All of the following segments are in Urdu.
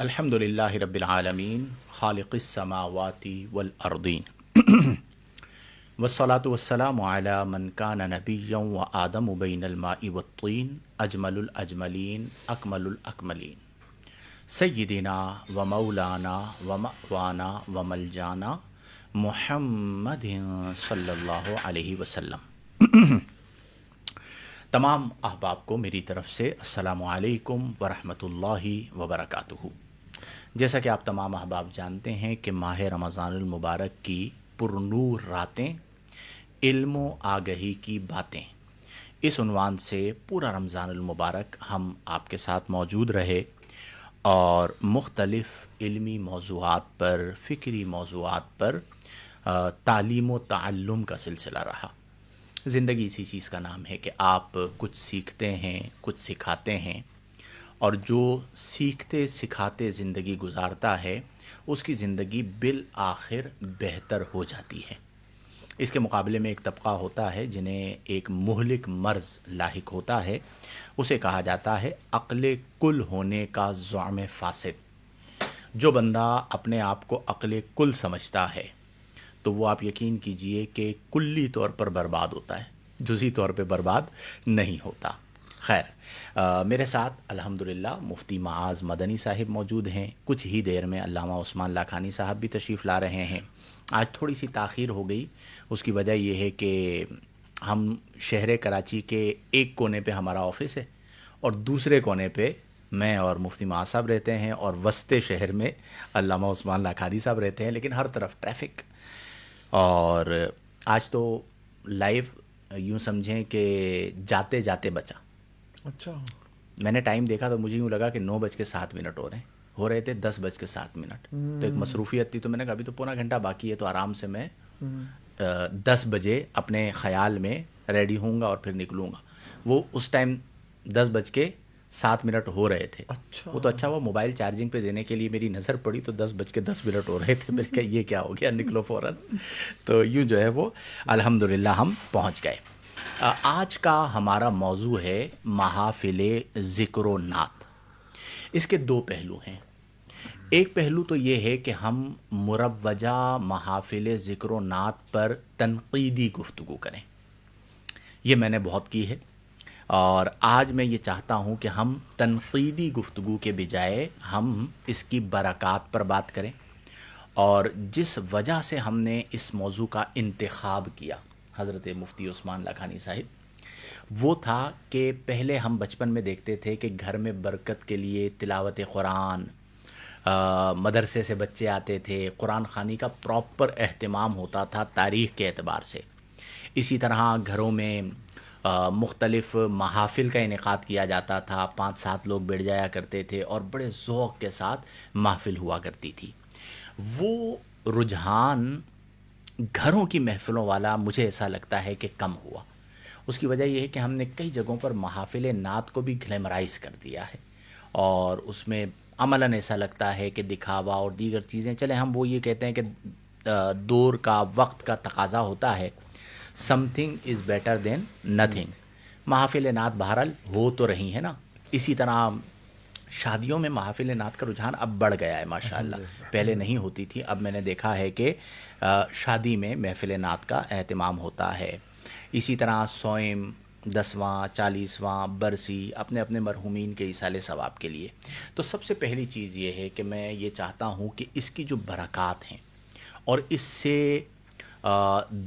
الحمد للہ رب العالمین خالق السماوات والارضین والصلاة والسلام علی من کان نبیا و آدم بین الماء والطین اجمل الاجملین اکمل الاکملین سیدنا و مولانا و مأوانا و ملجانا محمد صلی اللہ علیہ وسلم۔ تمام احباب کو میری طرف سے السلام علیکم ورحمۃ اللہ وبرکاتہ۔ جیسا کہ آپ تمام احباب جانتے ہیں کہ ماہ رمضان المبارک کی پرنور راتیں، علم و آگہی کی باتیں، اس عنوان سے پورا رمضان المبارک ہم آپ کے ساتھ موجود رہے اور مختلف علمی موضوعات پر، فکری موضوعات پر تعلیم و تعلم کا سلسلہ رہا۔ زندگی اسی چیز کا نام ہے کہ آپ کچھ سیکھتے ہیں، کچھ سکھاتے ہیں، اور جو سیکھتے سکھاتے زندگی گزارتا ہے اس کی زندگی بالآخر بہتر ہو جاتی ہے۔ اس کے مقابلے میں ایک طبقہ ہوتا ہے جنہیں ایک مہلک مرض لاحق ہوتا ہے، اسے کہا جاتا ہے عقل کل ہونے کا زعم فاسد۔ جو بندہ اپنے آپ کو عقل کل سمجھتا ہے تو وہ آپ یقین کیجئے کہ کلی طور پر برباد ہوتا ہے، جزئی طور پہ برباد نہیں ہوتا۔ خیر، میرے ساتھ الحمدللہ مفتی معاذ مدنی صاحب موجود ہیں، کچھ ہی دیر میں علامہ عثمان لاکھانی صاحب بھی تشریف لا رہے ہیں۔ آج تھوڑی سی تاخیر ہو گئی، اس کی وجہ یہ ہے کہ ہم شہر کراچی کے ایک کونے پہ ہمارا آفس ہے اور دوسرے کونے پہ میں اور مفتی معاذ صاحب رہتے ہیں، اور وسط شہر میں علامہ عثمان لاکھانی صاحب رہتے ہیں، لیکن ہر طرف ٹریفک۔ اور آج تو لائیو یوں سمجھیں کہ جاتے جاتے بچا۔ اچھا، میں نے ٹائم دیکھا تو مجھے یوں لگا کہ 9:07 ہو رہے تھے 10:07۔ تو ایک مصروفیت تھی، تو میں نے کہا ابھی تو پونا گھنٹہ باقی ہے، تو آرام سے میں 10 بجے اپنے خیال میں ریڈی ہوں گا اور پھر نکلوں گا۔ وہ اس ٹائم 10:07 ہو رہے تھے۔ اچھا، وہ تو اچھا وہ موبائل چارجنگ پہ دینے کے لیے میری نظر پڑی تو 10:10 ہو رہے تھے۔ میں نے کہا یہ کیا ہو گیا، نکلو فوراً۔ تو یوں جو ہے وہ الحمدللہ ہم پہنچ گئے۔ آج کا ہمارا موضوع ہے محافل ذکر و نعت۔ اس کے دو پہلو ہیں۔ ایک پہلو تو یہ ہے کہ ہم مروجہ محافل ذکر و نعت پر تنقیدی گفتگو کریں، یہ میں نے بہت کی ہے، اور آج میں یہ چاہتا ہوں کہ ہم تنقیدی گفتگو کے بجائے ہم اس کی برکات پر بات کریں۔ اور جس وجہ سے ہم نے اس موضوع کا انتخاب کیا حضرت مفتی عثمان لاکھانی صاحب، وہ تھا کہ پہلے ہم بچپن میں دیکھتے تھے کہ گھر میں برکت کے لیے تلاوت قرآن، مدرسے سے بچے آتے تھے، قرآن خوانی کا پراپر اہتمام ہوتا تھا تاریخ کے اعتبار سے۔ اسی طرح گھروں میں مختلف محافل کا انعقاد کیا جاتا تھا، 5-7 لوگ بیٹھ جایا کرتے تھے اور بڑے ذوق کے ساتھ محفل ہوا کرتی تھی۔ وہ رجحان گھروں کی محفلوں والا مجھے ایسا لگتا ہے کہ کم ہوا۔ اس کی وجہ یہ ہے کہ ہم نے کئی جگہوں پر محافل نعت کو بھی گلیمرائز کر دیا ہے، اور اس میں عملاً ایسا لگتا ہے کہ دکھاوا اور دیگر چیزیں، چلیں ہم وہ یہ کہتے ہیں کہ دور کا، وقت کا تقاضا ہوتا ہے، something is better than nothing. محافل نعت بہرحال ہو تو رہی ہیں نا۔ اسی طرح شادیوں میں محافل نعت کا رجحان اب بڑھ گیا ہے ماشاءاللہ، پہلے نہیں ہوتی تھی، اب میں نے دیکھا ہے کہ شادی میں محفل نعت کا اہتمام ہوتا ہے۔ اسی طرح سوئم، 10واں، 40واں، برسی، اپنے اپنے مرحومین کے ایصال ثواب کے لیے۔ تو سب سے پہلی چیز یہ ہے کہ میں یہ چاہتا ہوں کہ اس کی جو برکات ہیں اور اس سے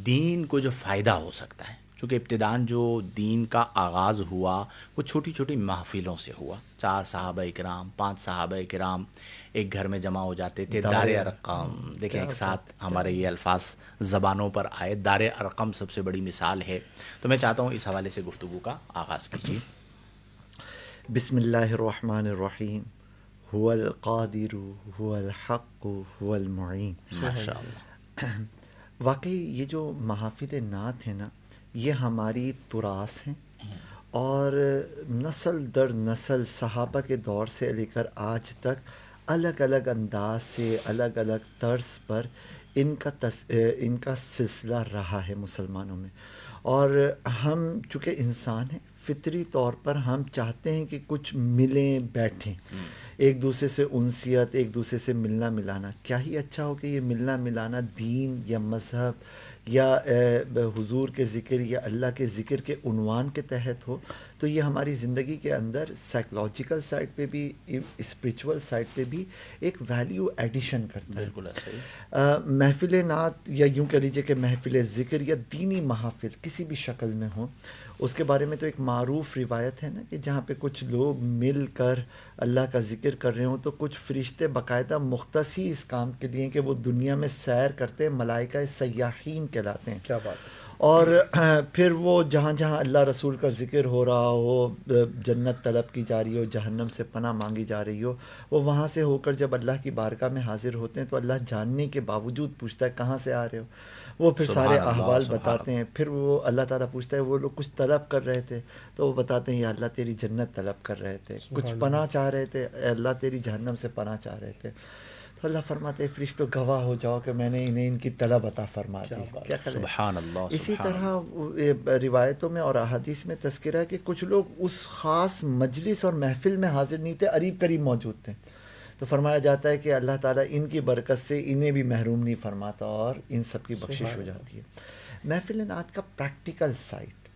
دین کو جو فائدہ ہو سکتا ہے، چونکہ ابتداً جو دین کا آغاز ہوا وہ چھوٹی چھوٹی محفلوں سے ہوا۔ 4 صحابہ کرام، 5 صحابہ کرام ایک گھر میں جمع ہو جاتے تھے، دار ارقم۔ دیکھیں ایک ساتھ ہمارے یہ الفاظ زبانوں پر آئے، دار ارقم سب سے بڑی مثال ہے۔ تو میں چاہتا ہوں اس حوالے سے گفتگو کا آغاز کیجیے۔ بسم اللہ الرحمن الرحیم، هو القادر هو الحق هو المعین۔ ماشاء اللہ۔ واقعی یہ جو محافل نعت ہیں نا، یہ ہماری تراث ہیں، اور نسل در نسل صحابہ کے دور سے لے کر آج تک الگ الگ انداز سے، الگ الگ طرز پر ان کا سلسلہ رہا ہے مسلمانوں میں۔ اور ہم چونکہ انسان ہیں، فطری طور پر ہم چاہتے ہیں کہ کچھ ملیں بیٹھیں، ایک دوسرے سے انسیت، ایک دوسرے سے ملنا ملانا، کیا ہی اچھا ہو کہ یہ ملنا ملانا دین یا مذہب یا حضور کے ذکر یا اللہ کے ذکر کے عنوان کے تحت ہو، تو یہ ہماری زندگی کے اندر سائیکلوجیکل سائڈ پہ بھی، اسپریچول سائڈ پہ بھی ایک ویلیو ایڈیشن کرتا ہے۔ بالکل ایسا ہی۔ محفل نعت یا یوں کہہ لیجیے کہ محفل ذکر یا دینی محافل کسی بھی شکل میں ہوں، اس کے بارے میں تو ایک معروف روایت ہے نا کہ جہاں پہ کچھ لوگ مل کر اللہ کا ذکر کر رہے ہوں تو کچھ فرشتے باقاعدہ مختص ہی اس کام کے لیے کہ وہ دنیا میں سیر کرتے ہیں، ملائکہ سیاحین کہلاتے ہیں۔ کیا بات ہے۔ اور پھر وہ جہاں جہاں اللہ رسول کا ذکر ہو رہا ہو، جنت طلب کی جا رہی ہو، جہنم سے پناہ مانگی جا رہی ہو، وہ وہاں سے ہو کر جب اللہ کی بارگاہ میں حاضر ہوتے ہیں تو اللہ جاننے کے باوجود پوچھتا ہے کہاں سے آ رہے ہو، وہ پھر سبحان سارے اللہ، احوال سبحان بتاتے ہیں۔ پھر وہ اللہ تعالیٰ پوچھتا ہے وہ لوگ کچھ طلب کر رہے تھے تو وہ بتاتے ہیں یا اللہ تیری جنت طلب کر رہے تھے، کچھ پناہ چاہ رہے تھے، اے اللہ تیری جہنم سے پناہ چاہ رہے تھے، تو اللہ فرماتے ہیں فرشتوں گواہ ہو جاؤ کہ میں نے انہیں ان کی طلب عطا فرما دی۔ کیا خیال ہے؟ سبحان اللہ، اسی سبحان طرح روایتوں میں اور احادیث میں تذکرہ ہے کہ کچھ لوگ اس خاص مجلس اور محفل میں حاضر نہیں تھے، قریب قریب موجود تھے، تو فرمایا جاتا ہے کہ اللہ تعالیٰ ان کی برکت سے انہیں بھی محروم نہیں فرماتا اور ان سب کی بخشش ہو جاتی ہے۔ محفل نعت کا پریکٹیکل سائڈ،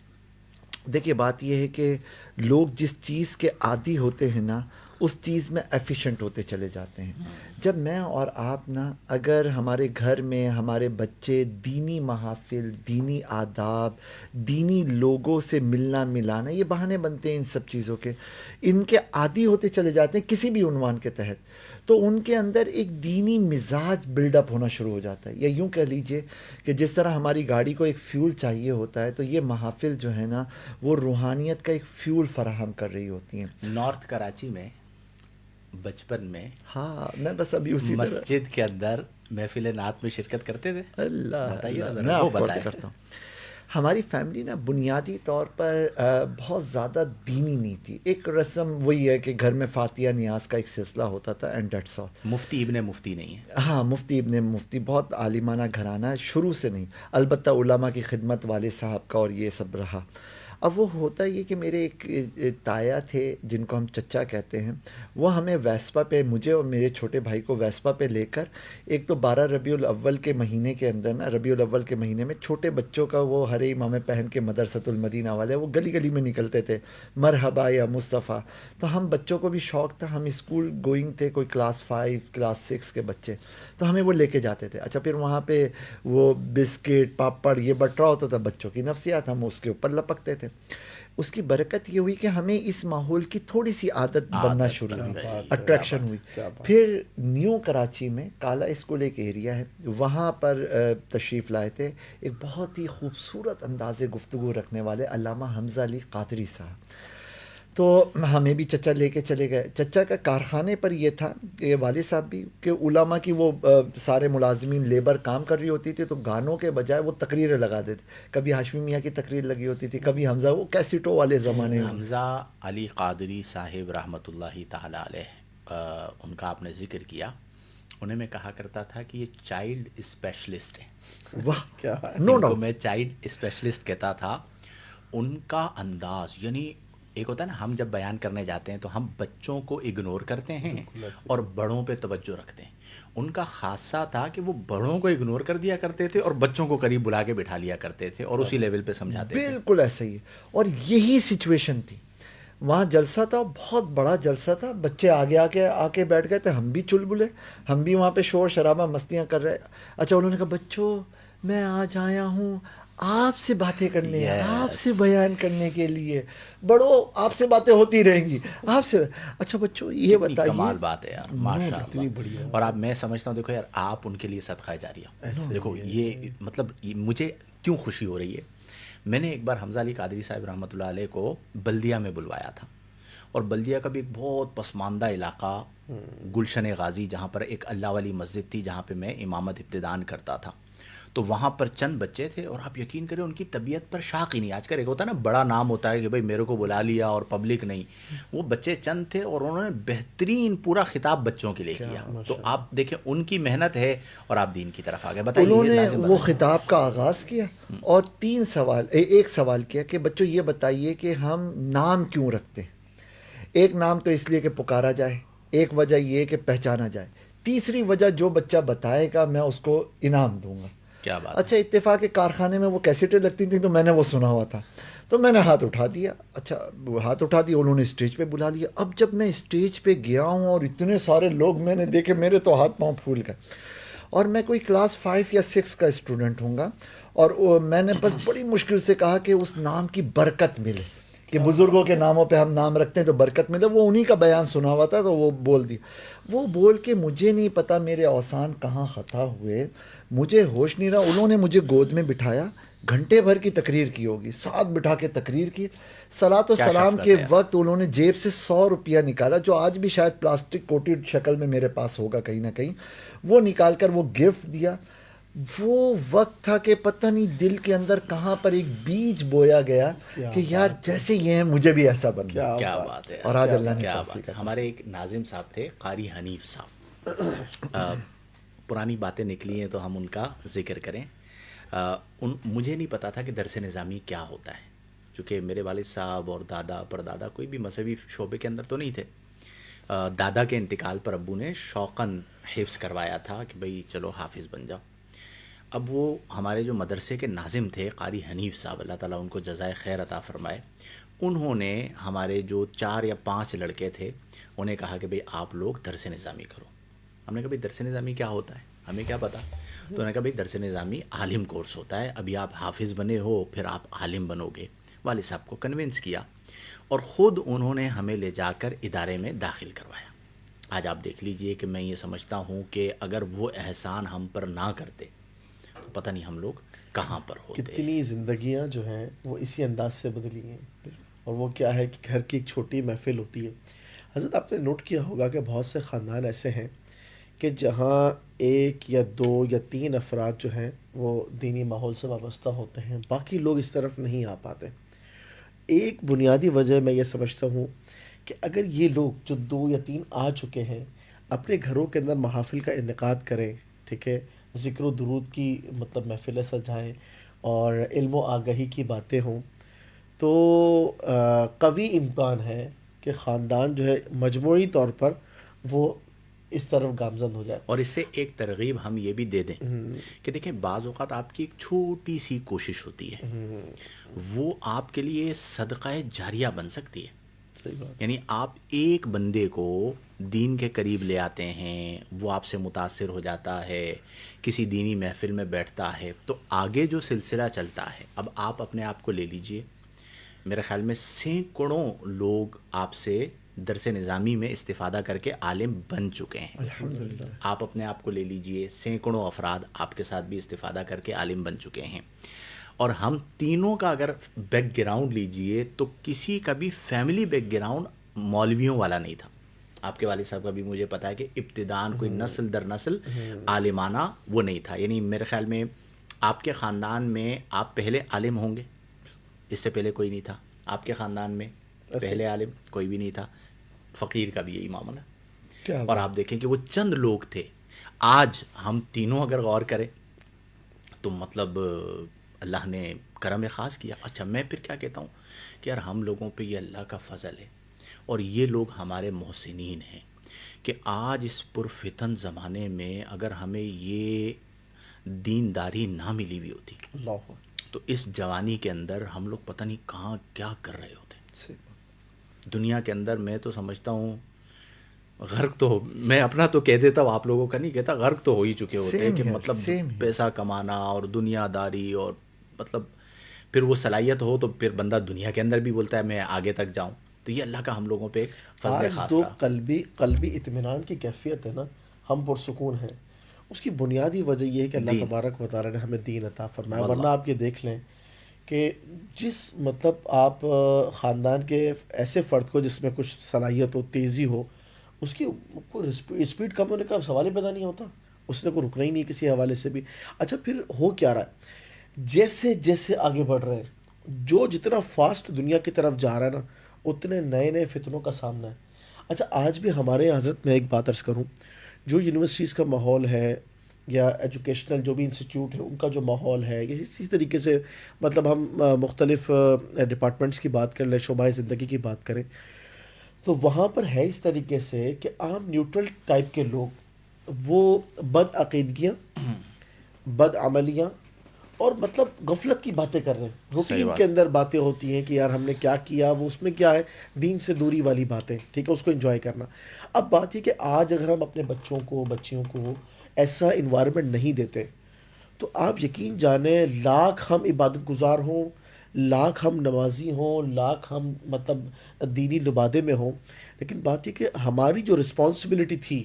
دیکھیے بات یہ ہے کہ لوگ جس چیز کے عادی ہوتے ہیں نا اس چیز میں ایفیشینٹ ہوتے چلے جاتے ہیں۔ جب میں اور آپ نا اگر ہمارے گھر میں ہمارے بچے دینی محافل، دینی آداب، دینی لوگوں سے ملنا ملانا، یہ بہانے بنتے ہیں ان سب چیزوں کے، ان کے عادی ہوتے چلے جاتے ہیں کسی بھی عنوان کے تحت، تو ان کے اندر ایک دینی مزاج بلڈ اپ ہونا شروع ہو جاتا ہے۔ یا یوں کہہ لیجئے کہ جس طرح ہماری گاڑی کو ایک فیول چاہیے ہوتا ہے تو یہ محافل جو ہے نا وہ روحانیت کا ایک فیول فراہم کر رہی ہوتی ہیں۔ نارتھ کراچی میں بچپن میں ہاں میں بس ابھی اسی طرح مسجد کے اندر محفل نعت میں شرکت کرتے تھے؟ اللہ بتائیے نا اللہ، ذرا، میں وہ آپ کو عرض بتائیں۔ کرتا ہوں، ہماری فیملی نا بنیادی طور پر بہت زیادہ دینی نہیں تھی۔ ایک رسم وہی ہے کہ گھر میں فاتحہ نیاز کا ایک سلسلہ ہوتا تھا اینڈ دیٹس آل۔ مفتی ابن مفتی نہیں ہے؟ ہاں مفتی ابن مفتی بہت عالمانہ گھرانہ ہے، شروع سے نہیں، البتہ علماء کی خدمت والد صاحب کا اور یہ سب رہا۔ اب وہ ہوتا یہ کہ میرے ایک تایا تھے جن کو ہم چچا کہتے ہیں، وہ ہمیں ویسپا پہ، مجھے اور میرے چھوٹے بھائی کو ویسپا پہ لے کر، ایک تو 12 ربیع الاول کے مہینے کے اندر نا، ربیع الاول کے مہینے میں چھوٹے بچوں کا وہ ہرے امامے پہن کے مدرسۃ المدینہ والے وہ گلی گلی میں نکلتے تھے، مرحبا یا مصطفیٰ، تو ہم بچوں کو بھی شوق تھا، ہم اسکول گوئنگ تھے، کوئی کلاس 5 کلاس 6 کے بچے، تو ہمیں وہ لے کے جاتے تھے۔ اچھا پھر وہاں پہ وہ بسکٹ پاپڑ یہ بٹ رہا ہوتا تھا، بچوں کی نفسیات، ہم اس کے اوپر لپکتے تھے۔ اس کی برکت یہ ہوئی کہ ہمیں اس ماحول کی تھوڑی سی عادت بننا شروع ہوئی، اٹریکشن ہوئی۔ پھر نیو کراچی میں کالا اسکول ایک ایریا ہے، وہاں پر تشریف لائے تھے ایک بہت ہی خوبصورت انداز گفتگو رکھنے والے علامہ حمزہ علی قادری صاحب، تو ہمیں بھی چچا لے کے چلے گئے۔ چچا کا کارخانے پر یہ تھا کہ والد صاحب بھی کہ علماء کی وہ سارے ملازمین لیبر کام کر رہی ہوتی تھی تو گانوں کے بجائے وہ تقریریں لگا دیتے، کبھی ہاشمی میاں کی تقریر لگی ہوتی تھی، کبھی حمزہ، وہ کیسٹوں والے زمانے میں۔ حمزہ علی قادری صاحب رحمۃ اللہ تعالیٰ علیہ، ان کا آپ نے ذکر کیا، انہیں میں کہا کرتا تھا کہ یہ چائلڈ اسپیشلسٹ ہیں۔ واہ کیا نو ان کو ڈاؤٹ، میں چائلڈ اسپیشلسٹ کہتا تھا۔ ان کا انداز، یعنی ایک ہوتا ہے نا ہم جب بیان کرنے جاتے ہیں تو ہم بچوں کو اگنور کرتے ہیں اور بڑوں پہ توجہ رکھتے ہیں، ان کا خاصہ تھا کہ وہ بڑوں کو اگنور کر دیا کرتے تھے اور بچوں کو قریب بلا کے بٹھا لیا کرتے تھے اور اسی لیول پہ سمجھاتے تھے۔ بالکل ایسا ہی ہے، اور یہی سچویشن تھی وہاں، جلسہ تھا بہت بڑا جلسہ تھا، بچے آگے آ کے بیٹھ گئے تھے، ہم بھی چلبلے، ہم بھی وہاں پہ شور شرابہ مستیاں کر رہے۔ اچھا انہوں نے کہا بچوں میں آج آیا ہوں آپ سے باتیں کرنے، آپ سے بیان کرنے کے لیے، بڑوں آپ سے باتیں ہوتی رہیں گی آپ سے۔ اچھا بچوں یہ کتنی بتائیے، کمال بات ہے یار، ماشاء اللہ۔ اور آپ، میں سمجھتا ہوں، دیکھو یار آپ ان کے لیے صدقہ جاریہ، دیکھو یہ مطلب مجھے کیوں خوشی ہو رہی ہے۔ میں نے ایک بار حمزہ علی قادری صاحب رحمۃ اللہ علیہ کو بلدیہ میں بلوایا تھا، اور بلدیہ کا بھی ایک بہت پسماندہ علاقہ گلشن غازی، جہاں پر ایک اللہ والی مسجد تھی جہاں پہ میں امامت ابتدان کرتا تھا، تو وہاں پر چند بچے تھے اور آپ یقین کریں ان کی طبیعت پر شاق ہی نہیں۔ آج کل ایک ہوتا ہے نا بڑا نام ہوتا ہے کہ بھائی میرے کو بلا لیا اور پبلک نہیں، وہ بچے چند تھے اور انہوں نے بہترین پورا خطاب بچوں کے لیے کیا۔ تو آپ دیکھیں ان کی محنت ہے اور آپ دین کی طرف آگے بتائیے۔ انہوں نے وہ خطاب کا آغاز کیا اور 3 سوال، ایک سوال کیا کہ بچوں یہ بتائیے کہ ہم نام کیوں رکھتے ہیں۔ ایک نام تو اس لیے کہ پکارا جائے، ایک وجہ یہ کہ پہچانا جائے. تیسری وجہ جو بچہ بتائے گا میں اس کو انعام دوں گا. کیا بات اچھا اتفاق کے کارخانے میں وہ کیسٹیں لگتی تھیں تو میں نے وہ سنا ہوا تھا, تو میں نے ہاتھ اٹھا دیا. اچھا وہ ہاتھ اٹھا دیا, انہوں نے اسٹیج پہ بلا لیا. اب جب میں اسٹیج پہ گیا ہوں اور اتنے سارے لوگ میں نے دیکھے, میرے تو ہاتھ پاؤں پھول گئے. اور میں کوئی کلاس 5 یا 6 کا اسٹوڈنٹ ہوں گا, اور میں نے بس بڑی مشکل سے کہا کہ اس نام کی برکت ملے, کہ بزرگوں کے ناموں پہ ہم نام رکھتے ہیں تو برکت ملے. وہ انہی کا بیان سنا ہوا تھا تو وہ بول دیا. وہ بول کے مجھے نہیں پتا میرے اوسان کہاں خطا ہوئے, مجھے ہوش نہیں رہا. انہوں نے مجھے گود میں بٹھایا, گھنٹے بھر کی تقریر کی ہوگی, ساتھ بٹھا کے تقریر کی. صلاۃ و کیا سلام شفقت کے ہے. وقت انہوں نے جیب سے 100 روپیہ نکالا, جو آج بھی شاید پلاسٹک کوٹیڈ شکل میں میرے پاس ہوگا کہیں نہ کہیں. وہ نکال کر وہ گفٹ دیا. وہ وقت تھا کہ پتہ نہیں دل کے اندر کہاں پر ایک بیج بویا گیا کہ یار جیسے یہ ہیں مجھے بھی ایسا بننا. کیا بات ہے. اور آج اللہ نے کیا توفیق بات ہے. عطا. ہمارے ایک ناظم صاحب تھے, قاری حنیف صاحب. پرانی باتیں نکلی ہیں تو ہم ان کا ذکر کریں. مجھے نہیں پتا تھا کہ درس نظامی کیا ہوتا ہے, چونکہ میرے والد صاحب اور دادا پردادا کوئی بھی مذہبی شعبے کے اندر تو نہیں تھے. دادا کے انتقال پر ابو نے شوقاً حفظ کروایا تھا کہ بھئی چلو حافظ بن جاؤ. اب وہ ہمارے جو مدرسے کے ناظم تھے قاری حنیف صاحب, اللہ تعالیٰ ان کو جزائے خیر عطا فرمائے, انہوں نے ہمارے جو 4 یا 5 لڑکے تھے انہیں کہا کہ بھئی آپ لوگ درس نظامی کرو. ہم نے کہا بھئی درس نظامی کیا ہوتا ہے, ہمیں کیا پتا. تو انہوں نے کہا بھئی درس نظامی عالم کورس ہوتا ہے, ابھی آپ حافظ بنے ہو پھر آپ عالم بنو گے. والد صاحب کو کنونس کیا اور خود انہوں نے ہمیں لے جا کر ادارے میں داخل کروایا. آج آپ دیکھ لیجئے کہ میں یہ سمجھتا ہوں کہ اگر وہ احسان ہم پر نہ کرتے تو پتہ نہیں ہم لوگ کہاں پر ہوتے. کتنی زندگیاں جو ہیں وہ اسی انداز سے بدلی ہیں. اور وہ کیا ہے کہ گھر کی ایک چھوٹی محفل ہوتی ہے. حضرت آپ نے نوٹ کیا ہوگا کہ بہت سے خاندان ایسے ہیں کہ جہاں 1 یا 2 یا 3 افراد جو ہیں وہ دینی ماحول سے وابستہ ہوتے ہیں, باقی لوگ اس طرف نہیں آ پاتے. ایک بنیادی وجہ میں یہ سمجھتا ہوں کہ اگر یہ لوگ جو 2 یا 3 آ چکے ہیں اپنے گھروں کے اندر محافل کا انعقاد کریں, ٹھیک ہے, ذکر و درود کی مطلب محفلیں سجائیں اور علم و آگہی کی باتیں ہوں, تو قوی امکان ہے کہ خاندان جو ہے مجموعی طور پر وہ اس طرف گامزن ہو جائے. اور اس سے ایک ترغیب ہم یہ بھی دے دیں کہ دیکھیں بعض اوقات آپ کی ایک چھوٹی سی کوشش ہوتی ہے, وہ آپ کے لیے صدقہ جاریہ بن سکتی ہے. صحیح بات. یعنی آپ ایک بندے کو دین کے قریب لے آتے ہیں, وہ آپ سے متاثر ہو جاتا ہے, کسی دینی محفل میں بیٹھتا ہے, تو آگے جو سلسلہ چلتا ہے. اب آپ اپنے آپ کو لے لیجئے, میرے خیال میں سینکڑوں لوگ آپ سے درس نظامی میں استفادہ کر کے عالم بن چکے ہیں. الحمدللہ. آپ اپنے آپ کو لے لیجئے, سینکڑوں افراد آپ کے ساتھ بھی استفادہ کر کے عالم بن چکے ہیں. اور ہم تینوں کا اگر بیک گراؤنڈ لیجئے تو کسی کا بھی فیملی بیک گراؤنڈ مولویوں والا نہیں تھا. آپ کے والد صاحب کا بھی مجھے پتا ہے کہ ابتداً کوئی نسل در نسل عالمانہ وہ نہیں تھا. یعنی میرے خیال میں آپ کے خاندان میں آپ پہلے عالم ہوں گے, اس سے پہلے کوئی نہیں تھا. آپ کے خاندان میں پہلے عالم کوئی بھی نہیں تھا. فقیر کا بھی یہی معاملہ. اور آپ دیکھیں کہ وہ چند لوگ تھے. آج ہم تینوں اگر غور کریں تو مطلب اللہ نے کرم خاص کیا. اچھا میں پھر کیا کہتا ہوں کہ یار ہم لوگوں پہ یہ اللہ کا فضل ہے, اور یہ لوگ ہمارے محسنین ہیں کہ آج اس پرفتن زمانے میں اگر ہمیں یہ دینداری نہ ملی بھی ہوتی اللہ تو اس جوانی کے اندر ہم لوگ پتہ نہیں کہاں کیا کر رہے ہوتے. صحیح. دنیا کے اندر میں تو سمجھتا ہوں غرق تو میں اپنا تو کہہ دیتا ہوں, آپ لوگوں کا نہیں کہتا, غرق تو ہو ہی چکے ہوتے ہیں کہ مطلب پیسہ کمانا اور دنیا داری, اور مطلب پھر وہ صلاحیت ہو تو پھر بندہ دنیا کے اندر بھی بولتا ہے میں آگے تک جاؤں. تو یہ اللہ کا ہم لوگوں پہ ایک فضل آج خاص جو رہا. قلبی اطمینان کی کیفیت ہے نا, ہم پرسکون ہیں, اس کی بنیادی وجہ یہ ہے کہ اللہ تبارک و تعالیٰ نے ہمیں دین عطا فرمایا. ورنہ آپ یہ دیکھ لیں کہ جس مطلب آپ خاندان کے ایسے فرد کو جس میں کچھ صلاحیت ہو, تیزی ہو, اس کی کوئی اسپیڈ کم ہونے کا سوال ہی پیدا نہیں ہوتا. اس نے کوئی رکنا ہی نہیں کسی حوالے سے بھی. اچھا پھر ہو کیا رہا ہے, جیسے جیسے آگے بڑھ رہے ہیں, جو جتنا فاسٹ دنیا کی طرف جا رہا ہے نا, اتنے نئے نئے فتنوں کا سامنا ہے. اچھا آج بھی ہمارے حضرت میں ایک بات عرض کروں, جو یونیورسٹیز کا ماحول ہے یا ایجوکیشنل جو بھی انسٹیٹیوٹ ہے ان کا جو ماحول ہے, یا اسی طریقے سے مطلب ہم مختلف ڈپارٹمنٹس کی بات کر لیں, شعبۂ زندگی کی بات کریں, تو وہاں پر ہے اس طریقے سے کہ عام نیوٹرل ٹائپ کے لوگ وہ بد عقیدگیاں، بد عملیاں اور مطلب غفلت کی باتیں کر رہے ہیں. روٹین کے اندر باتیں ہوتی ہیں کہ یار ہم نے کیا کیا، وہ اس میں کیا ہے، دین سے دوری والی باتیں، ٹھیک ہے، اس کو انجوائے کرنا. اب بات یہ کہ آج اگر ہم اپنے بچوں کو، بچیوں کو ایسا انوائرمنٹ نہیں دیتے تو آپ یقین جانیں لاکھ ہم عبادت گزار ہوں، لاکھ ہم نمازی ہوں، لاکھ ہم مطلب دینی لبادے میں ہوں، لیکن بات یہ کہ ہماری جو رسپانسبلٹی تھی،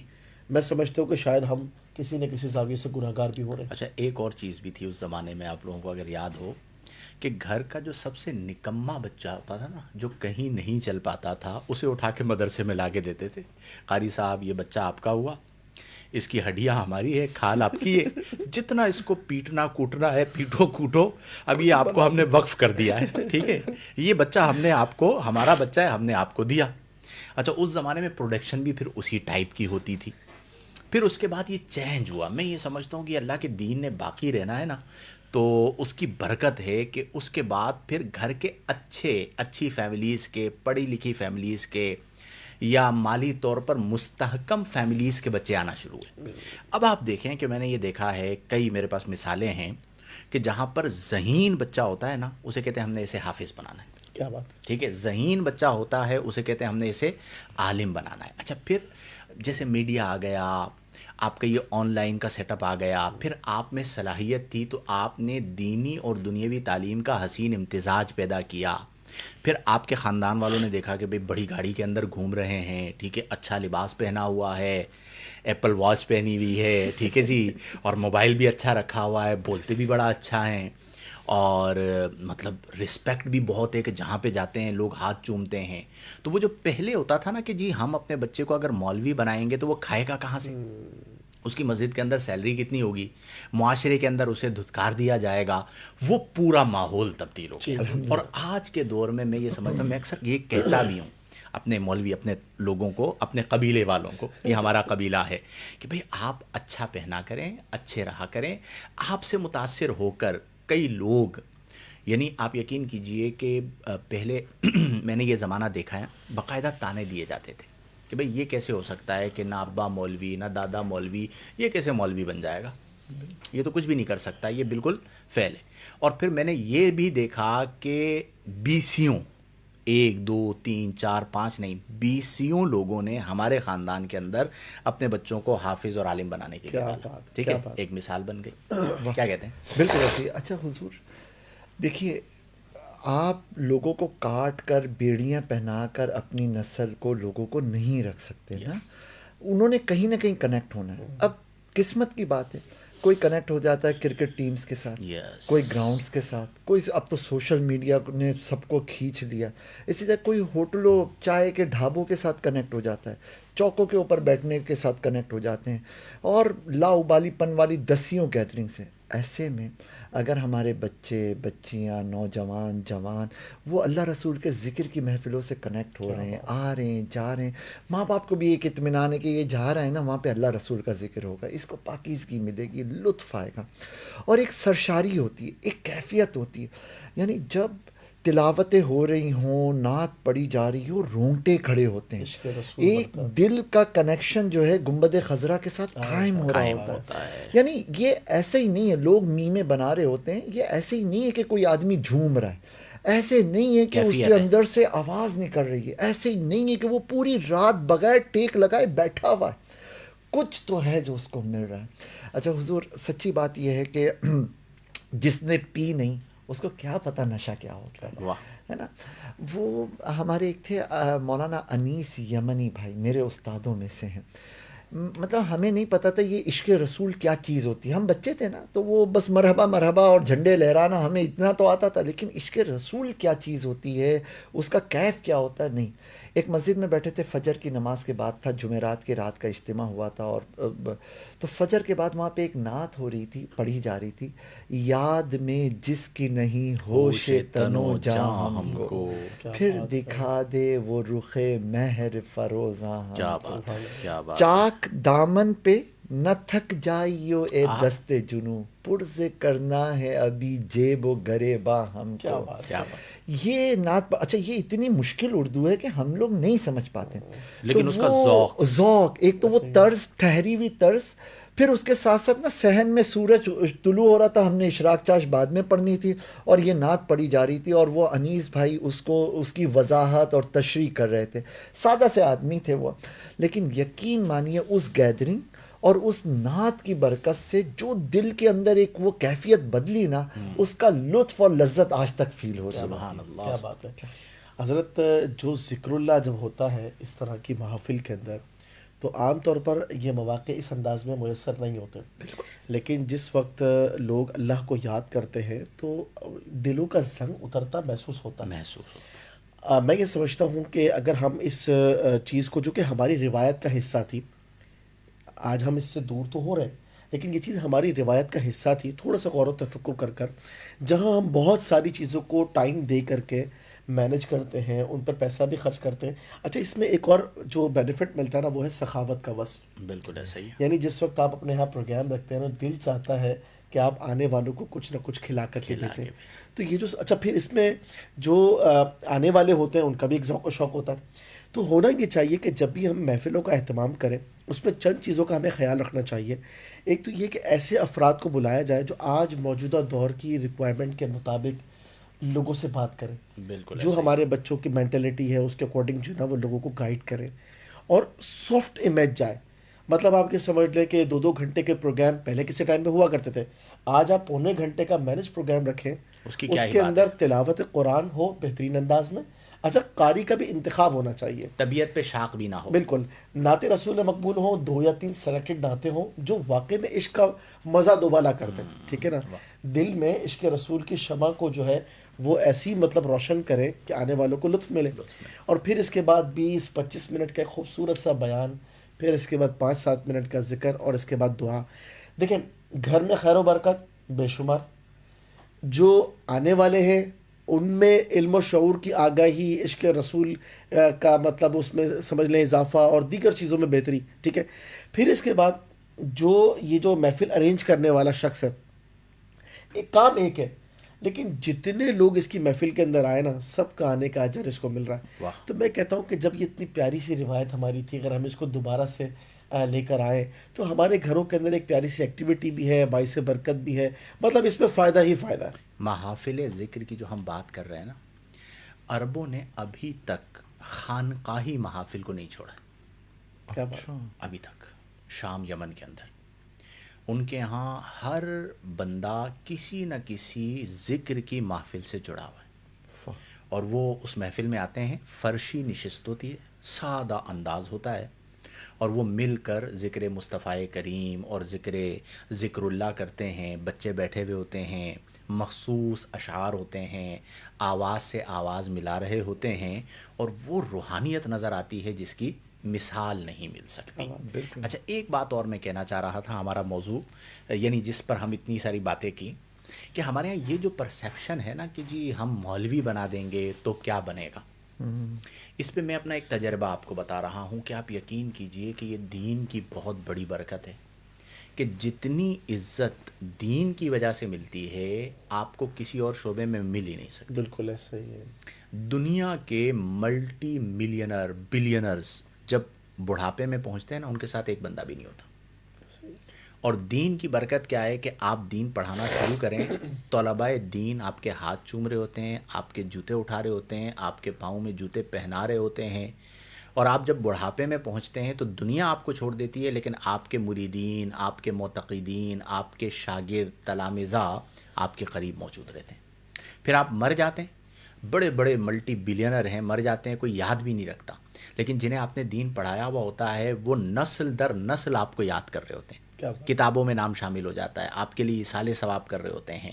میں سمجھتا ہوں کہ شاید ہم کسی نہ کسی زاویے سے گناہ گار بھی ہو رہے ہیں. اچھا، ایک اور چیز بھی تھی اس زمانے میں، آپ لوگوں کو اگر یاد ہو کہ گھر کا جو سب سے نکما بچہ ہوتا تھا نا، جو کہیں نہیں چل پاتا تھا، اسے اٹھا کے مدرسے میں لا کے دیتے تھے. قاری صاحب یہ بچہ آپ کا ہوا، اس کی ہڈیاں ہماری ہے، کھال آپ کی ہے، جتنا اس کو پیٹنا کوٹنا ہے پیٹو کوٹو، اب یہ آپ کو ہم نے وقف کر دیا ہے، ٹھیک ہے، یہ بچہ ہم نے آپ کو، ہمارا بچہ ہے، ہم نے آپ کو دیا. اچھا، اس زمانے میں پروڈکشن بھی پھر اسی ٹائپ کی ہوتی تھی. پھر اس کے بعد یہ چینج ہوا. میں یہ سمجھتا ہوں کہ اللہ کے دین نے باقی رہنا ہے نا، تو اس کی برکت ہے کہ اس کے بعد پھر گھر کے اچھی فیملیز کے، پڑھی لکھی فیملیز کے، یا مالی طور پر مستحکم فیملیز کے بچے آنا شروع ہوئے. اب آپ دیکھیں کہ میں نے یہ دیکھا ہے، کئی میرے پاس مثالیں ہیں کہ جہاں پر ذہین بچہ ہوتا ہے نا، اسے کہتے ہیں ہم نے اسے حافظ بنانا ہے. کیا بات ہے. ٹھیک ہے، ذہین بچہ ہوتا ہے اسے کہتے ہیں ہم نے اسے عالم بنانا ہے. اچھا، پھر جیسے میڈیا آ گیا، آپ کا یہ آن لائن کا سیٹ اپ آ گیا، پھر آپ میں صلاحیت تھی تو آپ نے دینی اور دنیاوی تعلیم کا حسین امتزاج پیدا کیا. پھر آپ کے خاندان والوں نے دیکھا کہ بھئی بڑی گاڑی کے اندر گھوم رہے ہیں، ٹھیک ہے، اچھا لباس پہنا ہوا ہے، ایپل واچ پہنی ہوئی ہے، ٹھیک ہے جی، اور موبائل بھی اچھا رکھا ہوا ہے، بولتے بھی بڑا اچھا ہیں، اور مطلب رسپیکٹ بھی بہت ہے کہ جہاں پہ جاتے ہیں لوگ ہاتھ چومتے ہیں. تو وہ جو پہلے ہوتا تھا نا کہ جی ہم اپنے بچے کو اگر مولوی بنائیں گے تو وہ کھائے گا کہاں سے، اس کی مسجد کے اندر سیلری کتنی ہوگی، معاشرے کے اندر اسے دھتکار دیا جائے گا، وہ پورا ماحول تبدیل ہو گیا. اور آج کے دور میں میں یہ سمجھتا ہوں، میں اکثر یہ کہتا بھی ہوں اپنے مولوی، اپنے لوگوں کو، اپنے قبیلے والوں کو، یہ ہمارا قبیلہ ہے، کہ بھئی آپ اچھا پہنا کریں، اچھے رہا کریں. آپ سے متاثر ہو کر کئی لوگ، یعنی آپ یقین کیجئے کہ پہلے میں نے یہ زمانہ دیکھا ہے، باقاعدہ تانے دیے جاتے تھے کہ بھئی یہ کیسے ہو سکتا ہے کہ نہ ابا مولوی نہ دادا مولوی، یہ کیسے مولوی بن جائے گا، یہ تو کچھ بھی نہیں کر سکتا، یہ بالکل فیل ہے. اور پھر میں نے یہ بھی دیکھا کہ بیسیوں، 1 2 3 4 5 نہیں، بیسیوں لوگوں نے ہمارے خاندان کے اندر اپنے بچوں کو حافظ اور عالم بنانے کے لیے کیا ڈالا. بات، ٹھیک کیا ہے، بات. ایک مثال بن گئی. کیا کہتے ہیں؟ بالکل ایسے ہی. اچھا حضور دیکھیے، آپ لوگوں کو کاٹ کر بیڑیاں پہنا کر اپنی نسل کو، لوگوں کو نہیں رکھ سکتے نا. انہوں نے کہیں نہ کہیں کنیکٹ ہونا ہے. اب قسمت کی بات ہے، کوئی کنیکٹ ہو جاتا ہے کرکٹ ٹیمز کے ساتھ، Yes. کوئی گراؤنڈز کے ساتھ، کوئی اب تو سوشل میڈیا نے سب کو کھینچ لیا. اسی طرح کوئی ہوٹلوں، چائے کے ڈھابوں کے ساتھ کنیکٹ ہو جاتا ہے، چوکوں کے اوپر بیٹھنے کے ساتھ کنیکٹ ہو جاتے ہیں، اور لا ابالی پن والی دسیوں گیدرنگس ہیں. ایسے میں اگر ہمارے بچے، بچیاں، نوجوان، جوان وہ اللہ رسول کے ذکر کی محفلوں سے کنیکٹ ہو رہے ہیں، آ رہے ہیں، جا رہے ہیں، ماں باپ کو بھی ایک اطمینان ہے کہ یہ جا رہا ہے نا، وہاں پہ اللہ رسول کا ذکر ہوگا، اس کو پاکیزگی ملے گی، لطف آئے گا، اور ایک سرشاری ہوتی ہے، ایک کیفیت ہوتی ہے. یعنی جب تلاوتیں ہو رہی ہوں، نعت پڑھی جا رہی ہو، رونگٹے کھڑے ہوتے ہیں، عشق رسول ایک بڑھتا ہے. دل کا کنیکشن جو ہے گنبد خضرا کے ساتھ قائم ہو رہا ہوتا ہے. یعنی یہ ایسے ہی نہیں ہے لوگ میمیں بنا رہے ہوتے ہیں، یہ ایسے ہی نہیں ہے کہ کوئی آدمی جھوم رہا ہے، ایسے نہیں ہے کہ اس کیفیت کے ہے. اندر سے آواز نکل رہی ہے، ایسے ہی نہیں ہے کہ وہ پوری رات بغیر ٹیک لگائے بیٹھا ہوا ہے. کچھ تو ہے جو اس کو مل رہا ہے. اچھا حضور، سچی بات یہ ہے کہ جس نے پی نہیں اس کو کیا پتہ نشہ کیا ہوتا ہے، واہ. ہے نا. وہ ہمارے ایک تھے مولانا انیس یمنی بھائی، میرے استادوں میں سے ہیں. مطلب ہمیں نہیں پتہ تھا یہ عشق رسول کیا چیز ہوتی ہے. ہم بچے تھے نا، تو وہ بس مرحبا مرحبا اور جھنڈے لہرانا ہمیں اتنا تو آتا تھا، لیکن عشق رسول کیا چیز ہوتی ہے، اس کا کیف کیا ہوتا ہے، نہیں. ایک مسجد میں بیٹھے تھے، فجر کی نماز کے بعد تھا، جمعرات کی رات کا اجتماع ہوا تھا، اور تو فجر کے بعد وہاں پہ ایک نعت ہو رہی تھی، پڑھی جا رہی تھی، یاد میں جس کی نہیں ہوش تنو جاں ہم کو، پھر دکھا دے وہ رخ مہر فروزاں ہم کیا کو. بات ہے، کیا بات ہے. چاک دامن پہ نہ تھک جائیو اے دست جنو پرز کرنا ہے ابھی جیب و گریباں ہم کیا کو. بات کیا بات. یہ نعت اچھا یہ اتنی مشکل اردو ہے کہ ہم لوگ نہیں سمجھ پاتے. لیکن تو اس کا وہ ذوق ایک تو وہ طرز ٹھہری ہوئی طرز، پھر اس کے ساتھ ساتھ نا صحن میں سورج طلوع ہو رہا تھا، ہم نے اشراق چاش بعد میں پڑھنی تھی اور یہ نعت پڑھی جا رہی تھی، اور وہ انیس بھائی اس کی وضاحت اور تشریح کر رہے تھے. سادہ سے آدمی تھے وہ، لیکن یقین مانیے اس گیدرنگ اور اس نعت کی برکت سے جو دل کے اندر ایک وہ کیفیت بدلی نا، اس کا لطف اور لذت آج تک فیل ہو رہا ہے. سبحان اللہ. کیا بات ہے حضرت. جو ذکر اللہ جب ہوتا ہے اس طرح کی محافل کے اندر تو عام طور پر یہ مواقع اس انداز میں میسر نہیں ہوتے، لیکن جس وقت لوگ اللہ کو یاد کرتے ہیں تو دلوں کا زنگ اترتا محسوس ہوتا ہے. محسوس ہوتا. میں یہ سمجھتا ہوں کہ اگر ہم اس چیز کو، جو کہ ہماری روایت کا حصہ تھی، آج ہم اس سے دور تو ہو رہے ہیں لیکن یہ چیز ہماری روایت کا حصہ تھی، تھوڑا سا غور و تفکر کر جہاں ہم بہت ساری چیزوں کو ٹائم دے کر کے مینج کرتے ہیں، ان پر پیسہ بھی خرچ کرتے ہیں. اچھا اس میں ایک اور جو بینیفٹ ملتا ہے نا، وہ ہے سخاوت کا وصف. بالکل ایسا ہی ہے. یعنی جس وقت آپ اپنے یہاں پروگرام رکھتے ہیں نا، دل چاہتا ہے کہ آپ آنے والوں کو کچھ نہ کچھ کھلا کر کے بھیجیں. تو یہ جو اچھا پھر اس میں جو آنے والے ہوتے ہیں ان کا بھی ایک ذوق و شوق ہوتا ہے. تو ہونا یہ چاہیے کہ جب بھی ہم محفلوں کا اہتمام کریں اس میں چند چیزوں کا ہمیں خیال رکھنا چاہیے. ایک تو یہ کہ ایسے افراد کو بلایا جائے جو آج موجودہ دور کی ریکوائرمنٹ کے مطابق لوگوں سے بات کریں، بالکل جو ہمارے بچوں کی مینٹلٹی ہے اس کے اکارڈنگ جو ہے نا وہ لوگوں کو گائیڈ کریں، اور سافٹ امیج جائے. مطلب آپ کے سمجھ لیں کہ 2 گھنٹے کے پروگرام پہلے کسی ٹائم پہ ہوا کرتے تھے، آج آپ پونے گھنٹے کا مینج پروگرام رکھیں، اس کی کیا ہی کے بات اندر تلاوت قرآن ہو بہترین انداز میں. اچھا قاری کا بھی انتخاب ہونا چاہیے، طبیعت پہ شاق بھی نہ ہو. بالکل. نعت رسول مقبول ہوں، 2 یا 3 سلیکٹڈ نعتیں ہوں جو واقعی میں عشق کا مزہ دوبالا کر دیں. ٹھیک ہے نا، دل میں عشق رسول کی شمع کو جو ہے وہ ایسی مطلب روشن کرے کہ آنے والوں کو لطف ملے. اور پھر اس کے بعد 20-25 منٹ کا ایک خوبصورت سا بیان، پھر اس کے بعد 5-7 منٹ کا ذکر، اور اس کے بعد دعا. دیکھیں گھر میں خیر و برکت بے شمار، جو آنے والے ہیں ان میں علم و شعور کی آگاہی، عشق رسول کا مطلب اس میں سمجھ لیں اضافہ، اور دیگر چیزوں میں بہتری. ٹھیک ہے. پھر اس کے بعد جو یہ جو محفل ارینج کرنے والا شخص ہے، کام ایک ہے لیکن جتنے لوگ اس کی محفل کے اندر آئے نا، سب کا آنے کا اجر اس کو مل رہا ہے. تو میں کہتا ہوں کہ جب یہ اتنی پیاری سی روایت ہماری تھی، اگر ہم اس کو دوبارہ سے لے کر آئیں تو ہمارے گھروں کے اندر ایک پیاری سی ایکٹیویٹی بھی ہے، باعث برکت بھی ہے. مطلب اس میں فائدہ ہی فائدہ ہے. محافل ذکر کی جو ہم بات کر رہے ہیں نا، عربوں نے ابھی تک خانقاہی محافل کو نہیں چھوڑا. کیا بات. ابھی تک شام یمن کے اندر ان کے ہاں ہر بندہ کسی نہ کسی ذکر کی محفل سے جڑا ہوا ہے، اور وہ اس محفل میں آتے ہیں. فرشی نشست ہوتی ہے، سادہ انداز ہوتا ہے، اور وہ مل کر ذکر مصطفیٰ کریم اور ذکر اللہ کرتے ہیں. بچے بیٹھے ہوئے ہوتے ہیں، مخصوص اشعار ہوتے ہیں، آواز سے آواز ملا رہے ہوتے ہیں، اور وہ روحانیت نظر آتی ہے جس کی مثال نہیں مل سکتی. اچھا ایک بات اور میں کہنا چاہ رہا تھا، ہمارا موضوع یعنی جس پر ہم اتنی ساری باتیں کی، کہ ہمارے یہاں یہ جو پرسیپشن ہے نا کہ جی ہم مولوی بنا دیں گے تو کیا بنے گا. اس پہ میں اپنا ایک تجربہ آپ کو بتا رہا ہوں کہ آپ یقین کیجئے کہ یہ دین کی بہت بڑی برکت ہے کہ جتنی عزت دین کی وجہ سے ملتی ہے آپ کو کسی اور شعبے میں مل ہی نہیں سکتی. بالکل ایسا ہی ہے. دنیا کے ملٹی ملینر بلینرز جب بڑھاپے میں پہنچتے ہیں نا، ان کے ساتھ ایک بندہ بھی نہیں ہوتا. اور دین کی برکت کیا ہے کہ آپ دین پڑھانا شروع کریں، طلباء دین آپ کے ہاتھ چوم رہے ہوتے ہیں، آپ کے جوتے اٹھا رہے ہوتے ہیں، آپ کے پاؤں میں جوتے پہنا رہے ہوتے ہیں. اور آپ جب بڑھاپے میں پہنچتے ہیں تو دنیا آپ کو چھوڑ دیتی ہے، لیکن آپ کے مریدین، آپ کے معتقدین، آپ کے شاگرد تلامذہ آپ کے قریب موجود رہتے ہیں. پھر آپ مر جاتے ہیں، بڑے بڑے ملٹی بلینر ہیں، مر جاتے ہیں، کوئی یاد بھی نہیں رکھتا، لیکن جنہیں آپ نے دین پڑھایا ہوا ہوتا ہے وہ نسل در نسل آپ کو یاد کر رہے ہوتے ہیں، کتابوں میں نام شامل ہو جاتا ہے، آپ کے لیے ایصال ثواب کر رہے ہوتے ہیں.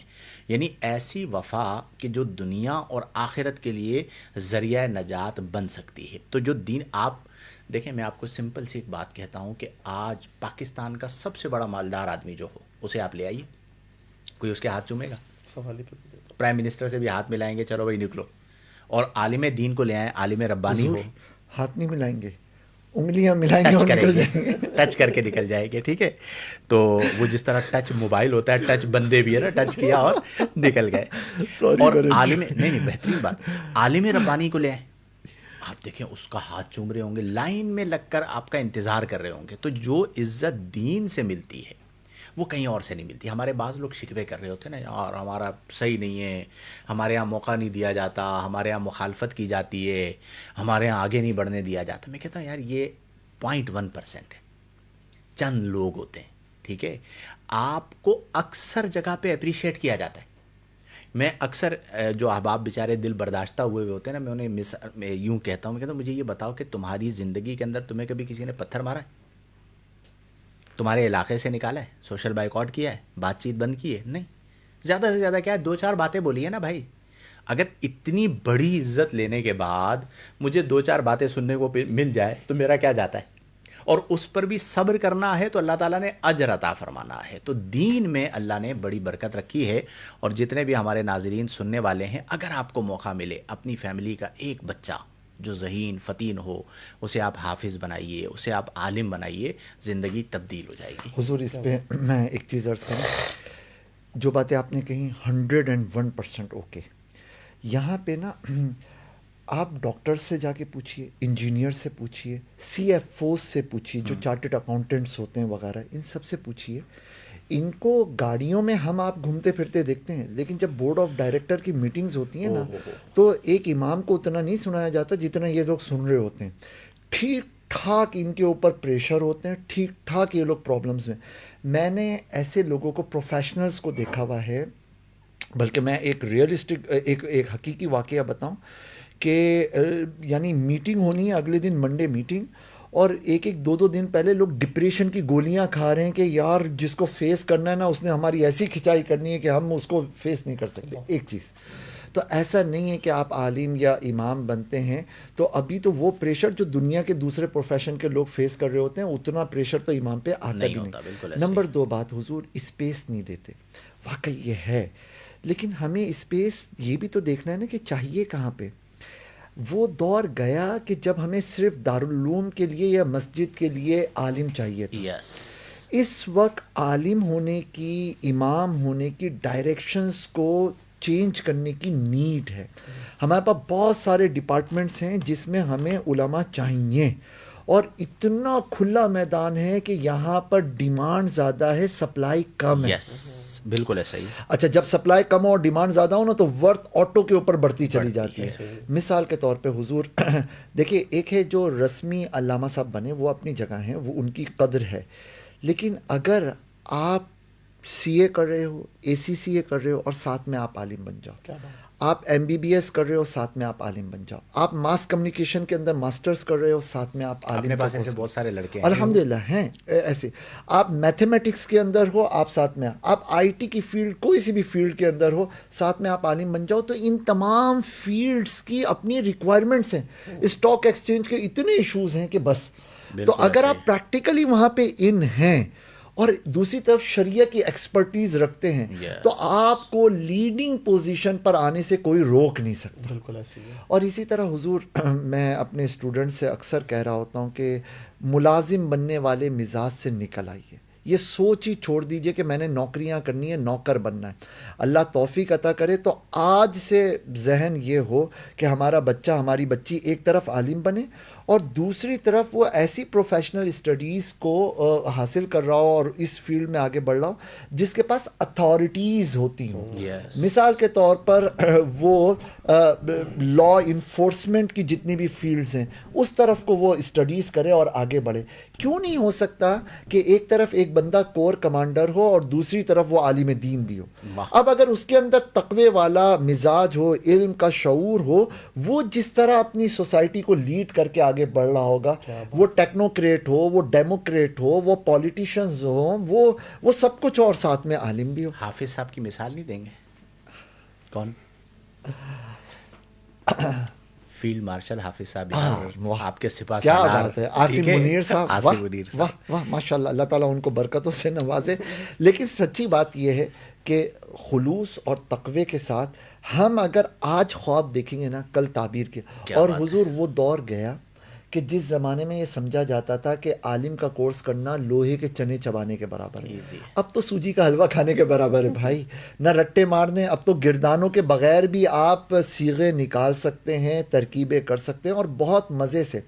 یعنی ایسی وفا کہ جو دنیا اور آخرت کے لیے ذریعہ نجات بن سکتی ہے. تو جو دین آپ دیکھیں، میں آپ کو سمپل سی ایک بات کہتا ہوں کہ آج پاکستان کا سب سے بڑا مالدار آدمی جو ہو اسے آپ لے آئیے، کوئی اس کے ہاتھ چومے گا؟ سوال ہی پہ. پرائم منسٹر سے بھی ہاتھ ملائیں گے، چلو بھائی نکلو. اور عالم دین کو لے آئیں، عالم ربانی ہو، ہاتھ نہیں ملائیں گے. انگلیاں ملائیں گے ٹچ اور کریں نکل گے جائیں گے. ٹچ کر کے نکل جائیں گے. ٹھیک ہے, تو وہ جس طرح ٹچ موبائل ہوتا ہے, ٹچ بندے بھی ہے نا, ٹچ کیا اور نکل گئے. Sorry اور میرے عالم, نہیں بہترین بات, عالم ربانی کو لے آئیں, آپ دیکھیں اس کا ہاتھ چوم رہے ہوں گے, لائن میں لگ کر آپ کا انتظار کر رہے ہوں گے. تو جو عزت دین سے ملتی ہے وہ کہیں اور سے نہیں ملتی. ہمارے بعض لوگ شکوے کر رہے ہوتے ہیں نا, یار ہمارا صحیح نہیں ہے, ہمارے یہاں موقع نہیں دیا جاتا, ہمارے یہاں مخالفت کی جاتی ہے, ہمارے یہاں آگے نہیں بڑھنے دیا جاتا. میں کہتا ہوں یار یہ 0.1% ہے, چند لوگ ہوتے ہیں. ٹھیک ہے, آپ کو اکثر جگہ پہ اپریشیٹ کیا جاتا ہے. میں اکثر جو احباب بیچارے دل برداشتہ ہوئے ہوتے ہیں نا, میں انہیں یوں کہتا ہوں, میں کہتا ہوں مجھے یہ بتاؤ کہ تمہاری زندگی کے اندر تمہیں کبھی کسی نے پتھر مارا ہے, تمہارے علاقے سے نکالا ہے, سوشل بائیکاٹ کیا ہے, بات چیت بند کی ہے؟ نہیں. زیادہ سے زیادہ کیا ہے, 2-4 باتیں بولی ہیں نا بھائی. اگر اتنی بڑی عزت لینے کے بعد مجھے 2-4 باتیں سننے کو مل جائے تو میرا کیا جاتا ہے, اور اس پر بھی صبر کرنا ہے تو اللہ تعالیٰ نے اجر عطا فرمانا ہے. تو دین میں اللہ نے بڑی برکت رکھی ہے. اور جتنے بھی ہمارے ناظرین سننے والے ہیں, اگر آپ کو موقع ملے اپنی فیملی کا ایک بچہ جو ذہین فتین ہو, اسے آپ حافظ بنائیے, اسے آپ عالم بنائیے, زندگی تبدیل ہو جائے گی. حضور اس پہ میں ایک چیز عرض کروں, جو باتیں آپ نے کہیں 101% اوکے. یہاں پہ نا آپ ڈاکٹر سے جا کے پوچھیے, انجینئر سے پوچھیے, سی ایف اوز سے پوچھیے جو چارٹرڈ اکاؤنٹنٹس ہوتے ہیں وغیرہ, ان سب سے پوچھیے. ان کو گاڑیوں میں ہم آپ گھومتے پھرتے دیکھتے ہیں, لیکن جب بورڈ آف ڈائریکٹر کی میٹنگز ہوتی ہیں نا, تو ایک امام کو اتنا نہیں سنایا جاتا جتنا یہ لوگ سن رہے ہوتے ہیں. ٹھیک ٹھاک ان کے اوپر پریشر ہوتے ہیں, ٹھیک ٹھاک یہ لوگ پرابلمس میں. میں نے ایسے لوگوں کو, پروفیشنلز کو دیکھا ہوا ہے, بلکہ میں ایک ریئلسٹک ایک حقیقی واقعہ بتاؤں کہ یعنی میٹنگ ہونی ہے اگلے دن منڈے میٹنگ, اور ایک 2 دن پہلے لوگ ڈپریشن کی گولیاں کھا رہے ہیں کہ یار جس کو فیس کرنا ہے نا اس نے ہماری ایسی کھنچائی کرنی ہے کہ ہم اس کو فیس نہیں کر سکتے. ایک چیز تو ایسا نہیں ہے کہ آپ عالم یا امام بنتے ہیں تو ابھی تو وہ پریشر جو دنیا کے دوسرے پروفیشن کے لوگ فیس کر رہے ہوتے ہیں اتنا پریشر تو امام پہ آتا بھی ہوتا, بالکل نہیں. نمبر 2 بات, حضور اسپیس نہیں دیتے, واقعی یہ ہے, لیکن ہمیں اسپیس یہ بھی تو دیکھنا ہے نا کہ چاہیے کہاں پہ. وہ دور گیا کہ جب ہمیں صرف دارالعلوم کے لیے یا مسجد کے لیے عالم چاہیے تھا. یس, اس وقت عالم ہونے کی, امام ہونے کی ڈائریکشنز کو چینج کرنے کی نیڈ ہے. ہمارے پاس بہت سارے ڈپارٹمنٹس ہیں جس میں ہمیں علماء چاہیے, اور اتنا کھلا میدان ہے کہ یہاں پر ڈیمانڈ زیادہ ہے, سپلائی کم ہے. یس, بالکل ایسا ہی. اچھا, جب سپلائی کم ہو اور ڈیمانڈ زیادہ ہو نا تو ورتھ آٹو کے اوپر بڑھتی چلی جاتی ہے. مثال کے طور پہ حضور دیکھیے, ایک ہے جو رسمی علامہ صاحب بنے, وہ اپنی جگہ ہیں, وہ ان کی قدر ہے, لیکن اگر آپ سی اے کر رہے ہو, اے سی سی اے کر رہے ہو اور ساتھ میں آپ عالم بن جاؤ, آپ ایم بی بی ایس کر رہے ہو ساتھ میں آپ عالم بن جاؤ, آپ ماس کمیونیکیشن کے اندر ماسٹرز کر رہے ہو ساتھ میں آپ عالم. اپنے پاس ایسے بہت سارے لڑکے ہیں الحمدللہ ہیں ایسے. آپ میتھمیٹکس کے اندر ہو, آپ ساتھ میں, آپ آئی ٹی کی فیلڈ, کوئی سی بھی فیلڈ کے اندر ہو, ساتھ میں آپ عالم بن جاؤ. تو ان تمام فیلڈز کی اپنی ریکوائرمنٹس ہیں. اسٹاک ایکسچینج کے اتنے ایشوز ہیں کہ بس. تو اگر آپ پریکٹیکلی وہاں پہ ان ہیں اور دوسری طرف شریعہ کی ایکسپرٹیز رکھتے ہیں, تو آپ کو لیڈنگ پوزیشن پر آنے سے کوئی روک نہیں سکتا. بالکل ایسے ہی. اور اسی طرح حضور میں اپنے اسٹوڈنٹ سے اکثر کہہ رہا ہوتا ہوں کہ ملازم بننے والے مزاج سے نکل آئیے. یہ سوچ ہی چھوڑ دیجئے کہ میں نے نوکریاں کرنی ہے, نوکر بننا ہے. اللہ توفیق عطا کرے تو آج سے ذہن یہ ہو کہ ہمارا بچہ, ہماری بچی ایک طرف عالم بنے اور دوسری طرف وہ ایسی پروفیشنل اسٹڈیز کو حاصل کر رہا ہو اور اس فیلڈ میں آگے بڑھ رہا ہو جس کے پاس اتھارٹیز ہوتی ہوں. مثال کے طور پر وہ لا انفورسمنٹ کی جتنی بھی فیلڈز ہیں اس طرف کو وہ اسٹڈیز کرے اور آگے بڑھے. کیوں نہیں ہو سکتا کہ ایک طرف ایک بندہ کور کمانڈر ہو اور دوسری طرف وہ عالم دین بھی ہو. اب اگر اس کے اندر تقوی والا مزاج ہو, علم کا شعور ہو, وہ جس طرح اپنی سوسائٹی کو لیڈ کر کے آگے بڑھ رہا ہوگا, وہ ٹیکنوکریٹ ہو, وہ ڈیموکریٹ ہو, وہ پولیٹیشنز ہوں, وہ سب کچھ اور ساتھ میں عالم بھی ہو. حافظ صاحب کی مثال نہیں دیں گے؟ کون؟ فیلڈ مارشل حافظ صاحب, آپ کے سپاہ کیا سالار. بات ہے, عاصم منیر صاحب, عاصم منیر صاحب, واہ واہ ماشاء اللہ, اللہ تعالیٰ ان کو برکتوں سے نوازے. لیکن سچی بات یہ ہے کہ خلوص اور تقوی کے ساتھ ہم اگر آج خواب دیکھیں گے نا, کل تعبیر کے. اور حضور وہ دور گیا کہ جس زمانے میں یہ سمجھا جاتا تھا کہ عالم کا کورس کرنا لوہے کے چنے چبانے کے برابر ہے، Easy. اب تو سوجی کا حلوہ کھانے کے برابر ہے بھائی، نہ رٹے مارنے، اب تو گردانوں کے بغیر بھی آپ صیغے نکال سکتے ہیں، ترکیبیں کر سکتے ہیں اور بہت مزے سے.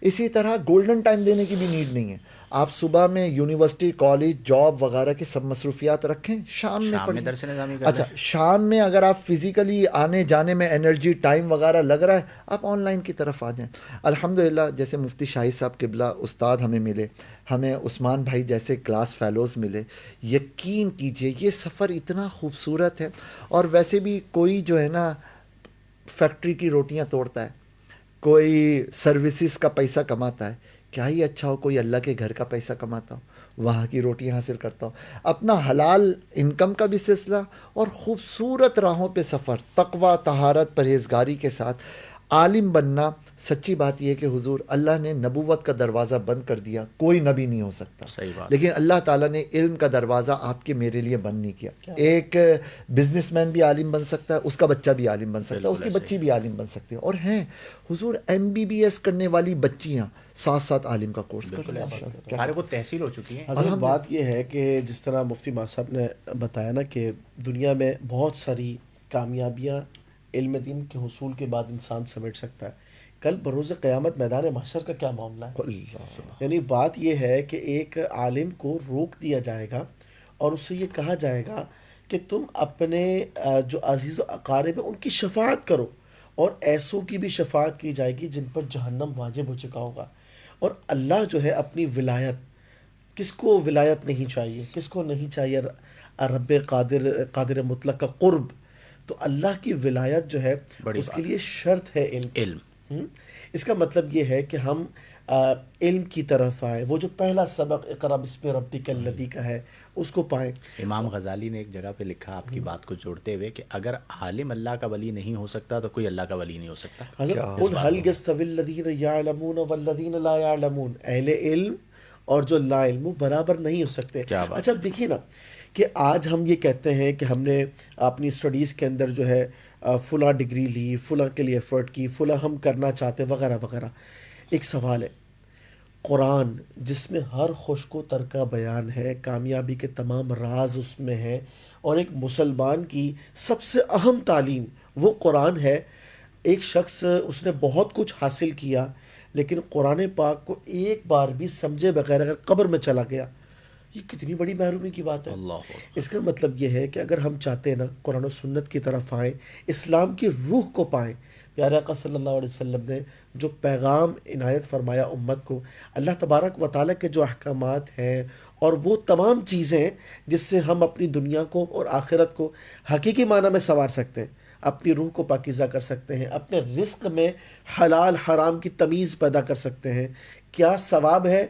اسی طرح گولڈن ٹائم دینے کی بھی نیڈ نہیں ہے. آپ صبح میں یونیورسٹی، کالج، جاب وغیرہ کی سب مصروفیات رکھیں، شام میں شام میں پڑھیں. درس نظامی کر اچھا، لیں. شام میں اگر آپ فزیکلی آنے جانے میں انرجی، ٹائم وغیرہ لگ رہا ہے، آپ آن لائن کی طرف آ جائیں. الحمدللہ جیسے مفتی شاہد صاحب قبلہ استاد ہمیں ملے، ہمیں عثمان بھائی جیسے کلاس فیلوز ملے. یقین کیجئے یہ سفر اتنا خوبصورت ہے. اور ویسے بھی کوئی جو ہے نا فیکٹری کی روٹیاں توڑتا ہے، کوئی سروسز کا پیسہ کماتا ہے، کیا ہی اچھا ہو کوئی اللہ کے گھر کا پیسہ کماتا ہو، وہاں کی روٹی حاصل کرتا ہو. اپنا حلال انکم کا بھی سلسلہ اور خوبصورت راہوں پہ سفر، تقوی، طہارت، پرہیزگاری کے ساتھ عالم بننا. سچی بات یہ کہ حضور اللہ نے نبوت کا دروازہ بند کر دیا، کوئی نبی نہیں ہو سکتا، صحیح بات. لیکن اللہ تعالیٰ نے علم کا دروازہ آپ کے میرے لیے بند نہیں کیا. ایک بزنس مین بھی عالم بن سکتا ہے، اس کا بچہ بھی عالم بن سکتا ہے، اس کی بچی بھی عالم بن سکتی ہے. اور ہیں حضور MBBS کرنے والی بچیاں ساتھ ساتھ عالم کا کورس کرتی ہیں. فارغ التحصیل ہو چکی ہیں. حضرت بات یہ ہے کہ جس طرح مفتی ماہ صاحب نے بتایا نا کہ دنیا میں بہت ساری کامیابیاں علم دین کے حصول کے بعد انسان سمیٹ سکتا ہے، کل بروز قیامت میدان محشر کا کیا معاملہ ہے؟ یعنی بات یہ ہے کہ ایک عالم کو روک دیا جائے گا اور اس سے یہ کہا جائے گا کہ تم اپنے جو عزیز و اقارب ہیں ان کی شفاعت کرو، اور ایسوں کی بھی شفاعت کی جائے گی جن پر جہنم واجب ہو چکا ہوگا. اور اللہ جو ہے اپنی ولایت، کس کو ولایت نہیں چاہیے، کس کو نہیں چاہیے رب قادر مطلق کا قرب؟ تو اللہ کی ولایت جو ہے اس کے لیے شرط ہے علم. اس کا مطلب یہ ہے کہ ہم علم کی طرف آئیں، وہ جو پہلا سبق اقرا بسم ربک الذی کا ہے اس کو پائیں. امام غزالی نے ایک جگہ پہ لکھا آپ کی بات کو جوڑتے ہوئے کہ اگر عالم اللہ کا ولی نہیں ہو سکتا تو کوئی اللہ کا ولی نہیں ہو سکتا. حضرت قل هل یستوی الذین یعلمون والذین لا یعلمون، اہل علم اور جو لا علم برابر نہیں ہو سکتے. اچھا دیکھیے نا کہ آج ہم یہ کہتے ہیں کہ ہم نے اپنی اسٹڈیز کے اندر جو ہے فلاں ڈگری لی، فلاں کے لیے ایفرٹ کی، فلاں ہم کرنا چاہتے وغیرہ وغیرہ. ایک سوال ہے، قرآن جس میں ہر خشک و تر کا بیان ہے، کامیابی کے تمام راز اس میں ہیں، اور ایک مسلمان کی سب سے اہم تعلیم وہ قرآن ہے. ایک شخص اس نے بہت کچھ حاصل کیا لیکن قرآن پاک کو ایک بار بھی سمجھے بغیر اگر قبر میں چلا گیا، یہ کتنی بڑی محرومی کی بات ہے. اس کا مطلب یہ ہے کہ اگر ہم چاہتے ہیں نا قرآن و سنت کی طرف آئیں، اسلام کی روح کو پائیں، پیارے آقا صلی اللہ علیہ وسلم نے جو پیغام عنایت فرمایا امت کو، اللہ تبارک و تعالیٰ کے جو احکامات ہیں اور وہ تمام چیزیں جس سے ہم اپنی دنیا کو اور آخرت کو حقیقی معنی میں سنوار سکتے ہیں، اپنی روح کو پاکیزہ کر سکتے ہیں، اپنے رزق میں حلال حرام کی تمیز پیدا کر سکتے ہیں، کیا ثواب ہے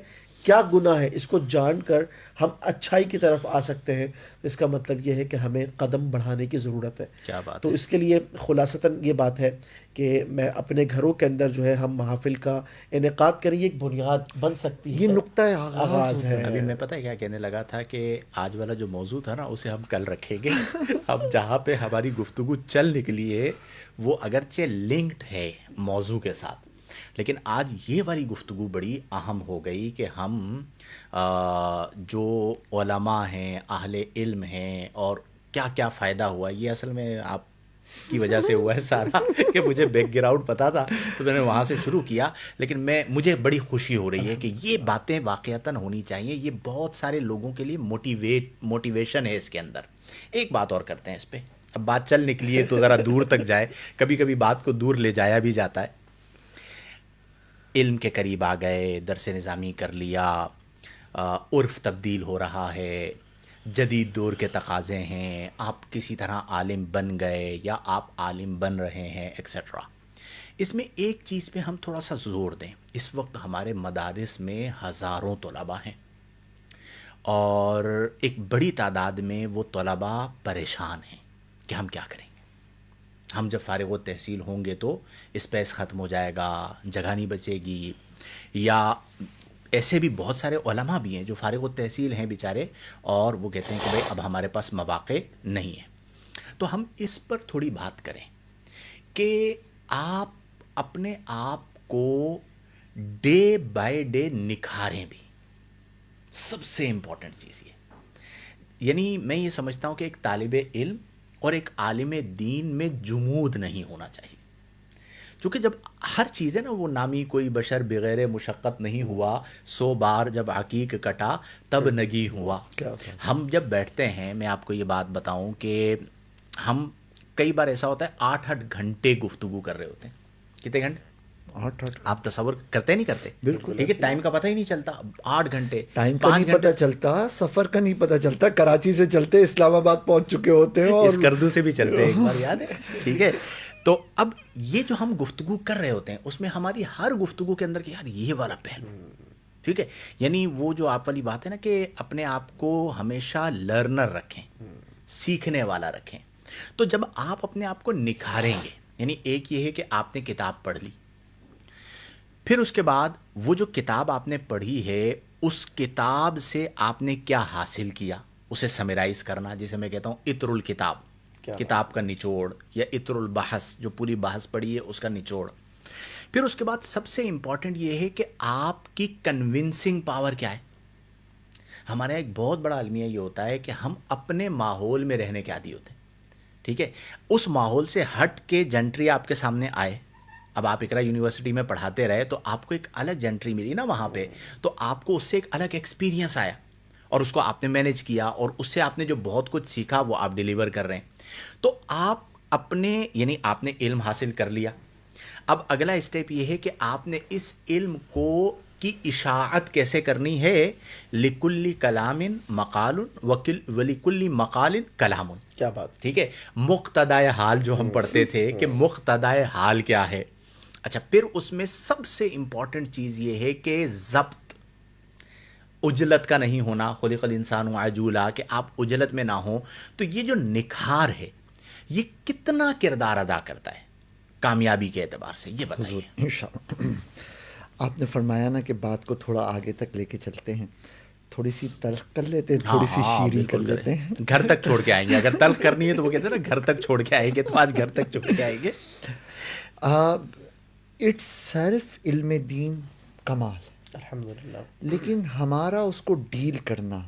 کیا گناہ ہے اس کو جان کر ہم اچھائی کی طرف آ سکتے ہیں. اس کا مطلب یہ ہے کہ ہمیں قدم بڑھانے کی ضرورت ہے. کیا بات تو اس کے لیے خلاصتاً یہ بات ہے کہ میں اپنے گھروں کے اندر جو ہے ہم محافل کا انعقاد کریں، یہ ایک بنیاد بن سکتی ہے، یہ نقطہ آغاز ہے. ابھی میں پتہ ہے کیا کہنے لگا تھا کہ آج والا جو موضوع تھا نا اسے ہم کل رکھیں گے. اب جہاں پہ ہماری گفتگو چل نکلی ہے وہ اگرچہ لنکڈ ہے موضوع کے ساتھ، لیکن آج یہ والی گفتگو بڑی اہم ہو گئی کہ ہم جو علماء ہیں، اہل علم ہیں، اور کیا کیا فائدہ ہوا. یہ اصل میں آپ کی وجہ سے ہوا ہے سارا کہ مجھے بیک گراؤنڈ پتا تھا تو میں نے وہاں سے شروع کیا، لیکن مجھے بڑی خوشی ہو رہی ہے کہ یہ باتیں واقعتاً ہونی چاہیے. یہ بہت سارے لوگوں کے لیے موٹیویشن ہے اس کے اندر. ایک بات اور کرتے ہیں اس پہ، اب بات چل نکلی ہے تو ذرا دور تک جائے، کبھی کبھی بات کو دور لے جایا بھی جاتا ہے. علم کے قریب آ گئے، درس نظامی کر لیا، عرف تبدیل ہو رہا ہے، جدید دور کے تقاضے ہیں، آپ کسی طرح عالم بن گئے یا آپ عالم بن رہے ہیں ایکسیٹرا. اس میں ایک چیز پہ ہم تھوڑا سا زور دیں. اس وقت ہمارے مدارس میں ہزاروں طلباء ہیں اور ایک بڑی تعداد میں وہ طلباء پریشان ہیں کہ ہم کیا کریں گے. ہم جب فارغ التحصیل ہوں گے تو اسپیس ختم ہو جائے گا، جگہ نہیں بچے گی. یا ایسے بھی بہت سارے علماء بھی ہیں جو فارغ التحصیل ہیں بیچارے، اور وہ کہتے ہیں کہ بھائی اب ہمارے پاس مواقع نہیں ہیں. تو ہم اس پر تھوڑی بات کریں کہ آپ اپنے آپ کو ڈے بائی ڈے نکھاریں بھی. سب سے امپورٹنٹ چیز یہ, یعنی میں یہ سمجھتا ہوں کہ ایک طالب علم اور ایک عالم دین میں جمود نہیں ہونا چاہیے, چونکہ جب ہر چیز ہے نا, وہ نامی کوئی بشر بغیر مشقت نہیں ہوا, 100 بار جب عقیق کٹا تب نگی ہوا. ہم جب بیٹھتے ہیں, میں آپ کو یہ بات بتاؤں کہ ہم کئی بار ایسا ہوتا ہے 8-8 گھنٹے گفتگو کر رہے ہوتے ہیں. کتنے گھنٹے؟ 8 آپ تصور کرتے نہیں کرتے؟ بالکل. ٹھیک ہے, ٹائم کا پتہ ہی نہیں چلتا. 8 گھنٹے, ٹائم کا نہیں پتہ چلتا, سفر کا نہیں پتہ چلتا, کراچی سے چلتے اسلام آباد پہنچ چکے ہوتے ہیں اور اسکردو سے بھی چلتے ہیں, ایک بار یاد ہے. ٹھیک ہے, تو اب یہ جو ہم گفتگو کر رہے ہوتے ہیں اس میں ہماری ہر گفتگو کے اندر کہ یار یہ والا پہلو, ٹھیک ہے, یعنی وہ جو آپ والی بات ہے نا کہ اپنے آپ کو ہمیشہ لرنر رکھیں, سیکھنے والا رکھیں. تو جب آپ اپنے آپ کو نکھاریں گے, یعنی ایک یہ ہے کہ آپ نے کتاب پڑھ لی, پھر اس کے بعد وہ جو کتاب آپ نے پڑھی ہے اس کتاب سے آپ نے کیا حاصل کیا اسے سمرائز کرنا, جسے میں کہتا ہوں اطر الکتاب, کتاب کا نچوڑ, یا اطر البحث جو پوری بحث پڑھی ہے اس کا نچوڑ. پھر اس کے بعد سب سے امپورٹنٹ یہ ہے کہ آپ کی کنونسنگ پاور کیا ہے. ہمارا ایک بہت بڑا المیہ یہ ہوتا ہے کہ ہم اپنے ماحول میں رہنے کے عادی ہوتے ہیں, ٹھیک ہے, اس ماحول سے ہٹ کے جنٹری آپ کے سامنے آئے. اب آپ اقرا یونیورسٹی میں پڑھاتے رہے تو آپ کو ایک الگ جنٹری ملی نا وہاں پہ, تو آپ کو اس سے ایک الگ ایکسپیرینس آیا اور اس کو آپ نے مینیج کیا, اور اس سے آپ نے جو بہت کچھ سیکھا وہ آپ ڈیلیور کر رہے ہیں. تو آپ اپنے, یعنی آپ نے علم حاصل کر لیا, اب اگلا اسٹیپ یہ ہے کہ آپ نے اس علم کو کی اشاعت کیسے کرنی ہے. لکل کلام مقال ولکل مقال کلام. کیا بات. ٹھیک ہے, مقتدائے حال جو ہم پڑھتے تھے کہ مقتدائے حال کیا ہے. اچھا, پھر اس میں سب سے امپورٹنٹ چیز یہ ہے کہ ضبط, عجلت کا نہیں ہونا. خلق الانسان عجولا, کہ آپ عجلت میں نہ ہوں. تو یہ جو نکھار ہے یہ کتنا کردار ادا کرتا ہے کامیابی کے اعتبار سے, یہ بتائیے. انشاءاللہ آپ نے فرمایا نا کہ بات کو تھوڑا آگے تک لے کے چلتے ہیں, تھوڑی سی تلخ کر لیتے ہیں, تھوڑی سی شیریں کر لیتے ہیں. گھر تک چھوڑ کے آئیں گے, اگر تلخ کرنی ہے تو وہ کہتے ہیں نا گھر تک چھوڑ کے آئیں گے, تو آج گھر تک چھوڑ کے آئیں گے. اٹس سیلف علم دین کمال, الحمدللہ, لیکن ہمارا اس کو ڈیل کرنا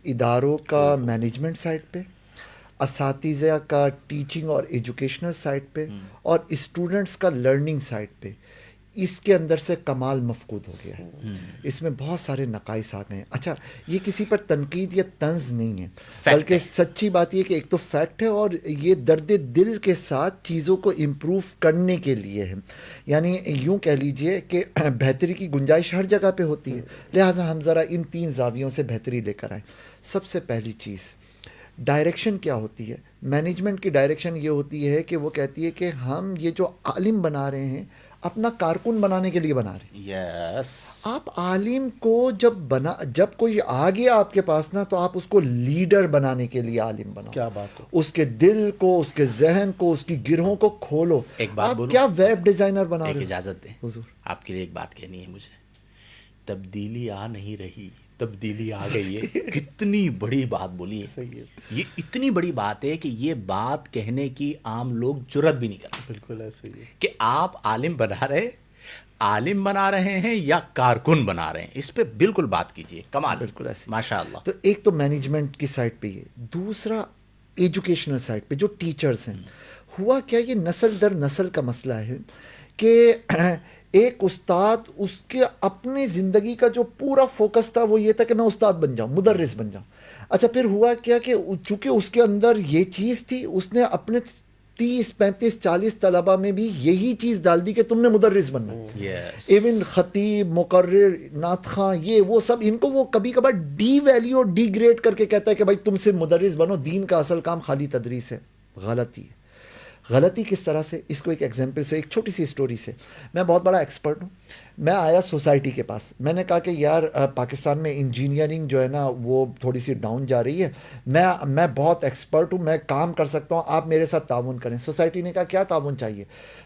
اداروں کا مینجمنٹ سائڈ پہ, اساتذہ کا ٹیچنگ اور ایجوکیشنل سائڈ پہ, اور اسٹوڈنٹس کا لرننگ سائڈ پہ, اس کے اندر سے کمال مفقود ہو گیا ہے. اس میں بہت سارے نقائص آ گئے ہیں. اچھا, یہ کسی پر تنقید یا طنز نہیں ہے, بلکہ سچی بات یہ کہ ایک تو فیکٹ ہے, اور یہ درد دل کے ساتھ چیزوں کو امپروو کرنے کے لیے ہے. یعنی یوں کہہ لیجئے کہ بہتری کی گنجائش ہر جگہ پہ ہوتی ہے, لہٰذا ہم ذرا ان 3 زاویوں سے بہتری لے کر آئیں. سب سے پہلی چیز, ڈائریکشن کیا ہوتی ہے. مینجمنٹ کی ڈائریکشن یہ ہوتی ہے کہ وہ کہتی ہے کہ ہم یہ جو عالم بنا رہے ہیں اپنا کارکن بنانے کے لیے بنا رہے ہیں. یس, آپ عالم کو جب کوئی آ گیا آپ کے پاس نا, تو آپ اس کو لیڈر بنانے کے لیے عالم بناؤ. کیا بات ہے. اس کے دل کو, اس کے ذہن کو, اس کی گرہوں کو کھولو. ایک بات آپ بولوں, کیا ویب ڈیزائنر بنا رہے ایک ہیں. اجازت دیں حضور, آپ کے لیے ایک بات کہنی ہے مجھے. تبدیلی آ نہیں رہی, تبدیلی آ گئی ہے. کتنی بڑی بات بولی ہے. صحیح ہے. یہ اتنی بڑی بات ہے کہ یہ بات کہنے کی عام لوگ جرت بھی نہیں کرتے. بالکل ایسے ہی ہے کہ آپ عالم بنا رہے ہیں یا کارکن بنا رہے ہیں, اس پہ بالکل بات کیجئے. کمال, بالکل ایسے. ماشاء اللہ. تو ایک تو مینجمنٹ کی سائڈ پہ یہ, دوسرا ایجوکیشنل سائڈ پہ جو ٹیچرز ہیں. ہوا کیا, یہ نسل در نسل کا مسئلہ ہے کہ ایک استاد, اس کے اپنی زندگی کا جو پورا فوکس تھا وہ یہ تھا کہ میں استاد بن جاؤں, مدرس بن جاؤں. اچھا, پھر ہوا کیا کہ چونکہ اس کے اندر یہ چیز تھی, اس نے اپنے 30 35 40 طلبہ میں بھی یہی چیز ڈال دی کہ تم نے مدرس بننا. Yes. ایون خطیب, مقرر, نعت خواں, یہ وہ سب, ان کو وہ کبھی کبھار ڈی ویلیو اور ڈی گریڈ کر کے کہتا ہے کہ بھائی تم سے مدرس بنو, دین کا اصل کام خالی تدریس ہے. غلطی ہے. غلطی کس طرح سے, اس کو ایک ایگزامپل سے, ایک چھوٹی سی اسٹوری سے. میں بہت بڑا ایکسپرٹ ہوں. میں آیا سوسائٹی کے پاس, میں نے کہا کہ یار پاکستان میں انجینئرنگ جو ہے نا وہ تھوڑی سی ڈاؤن جا رہی ہے, میں بہت ایکسپرٹ ہوں, میں کام کر سکتا ہوں, آپ میرے ساتھ تعاون کریں. سوسائٹی نے کہا کیا تعاون چاہیے.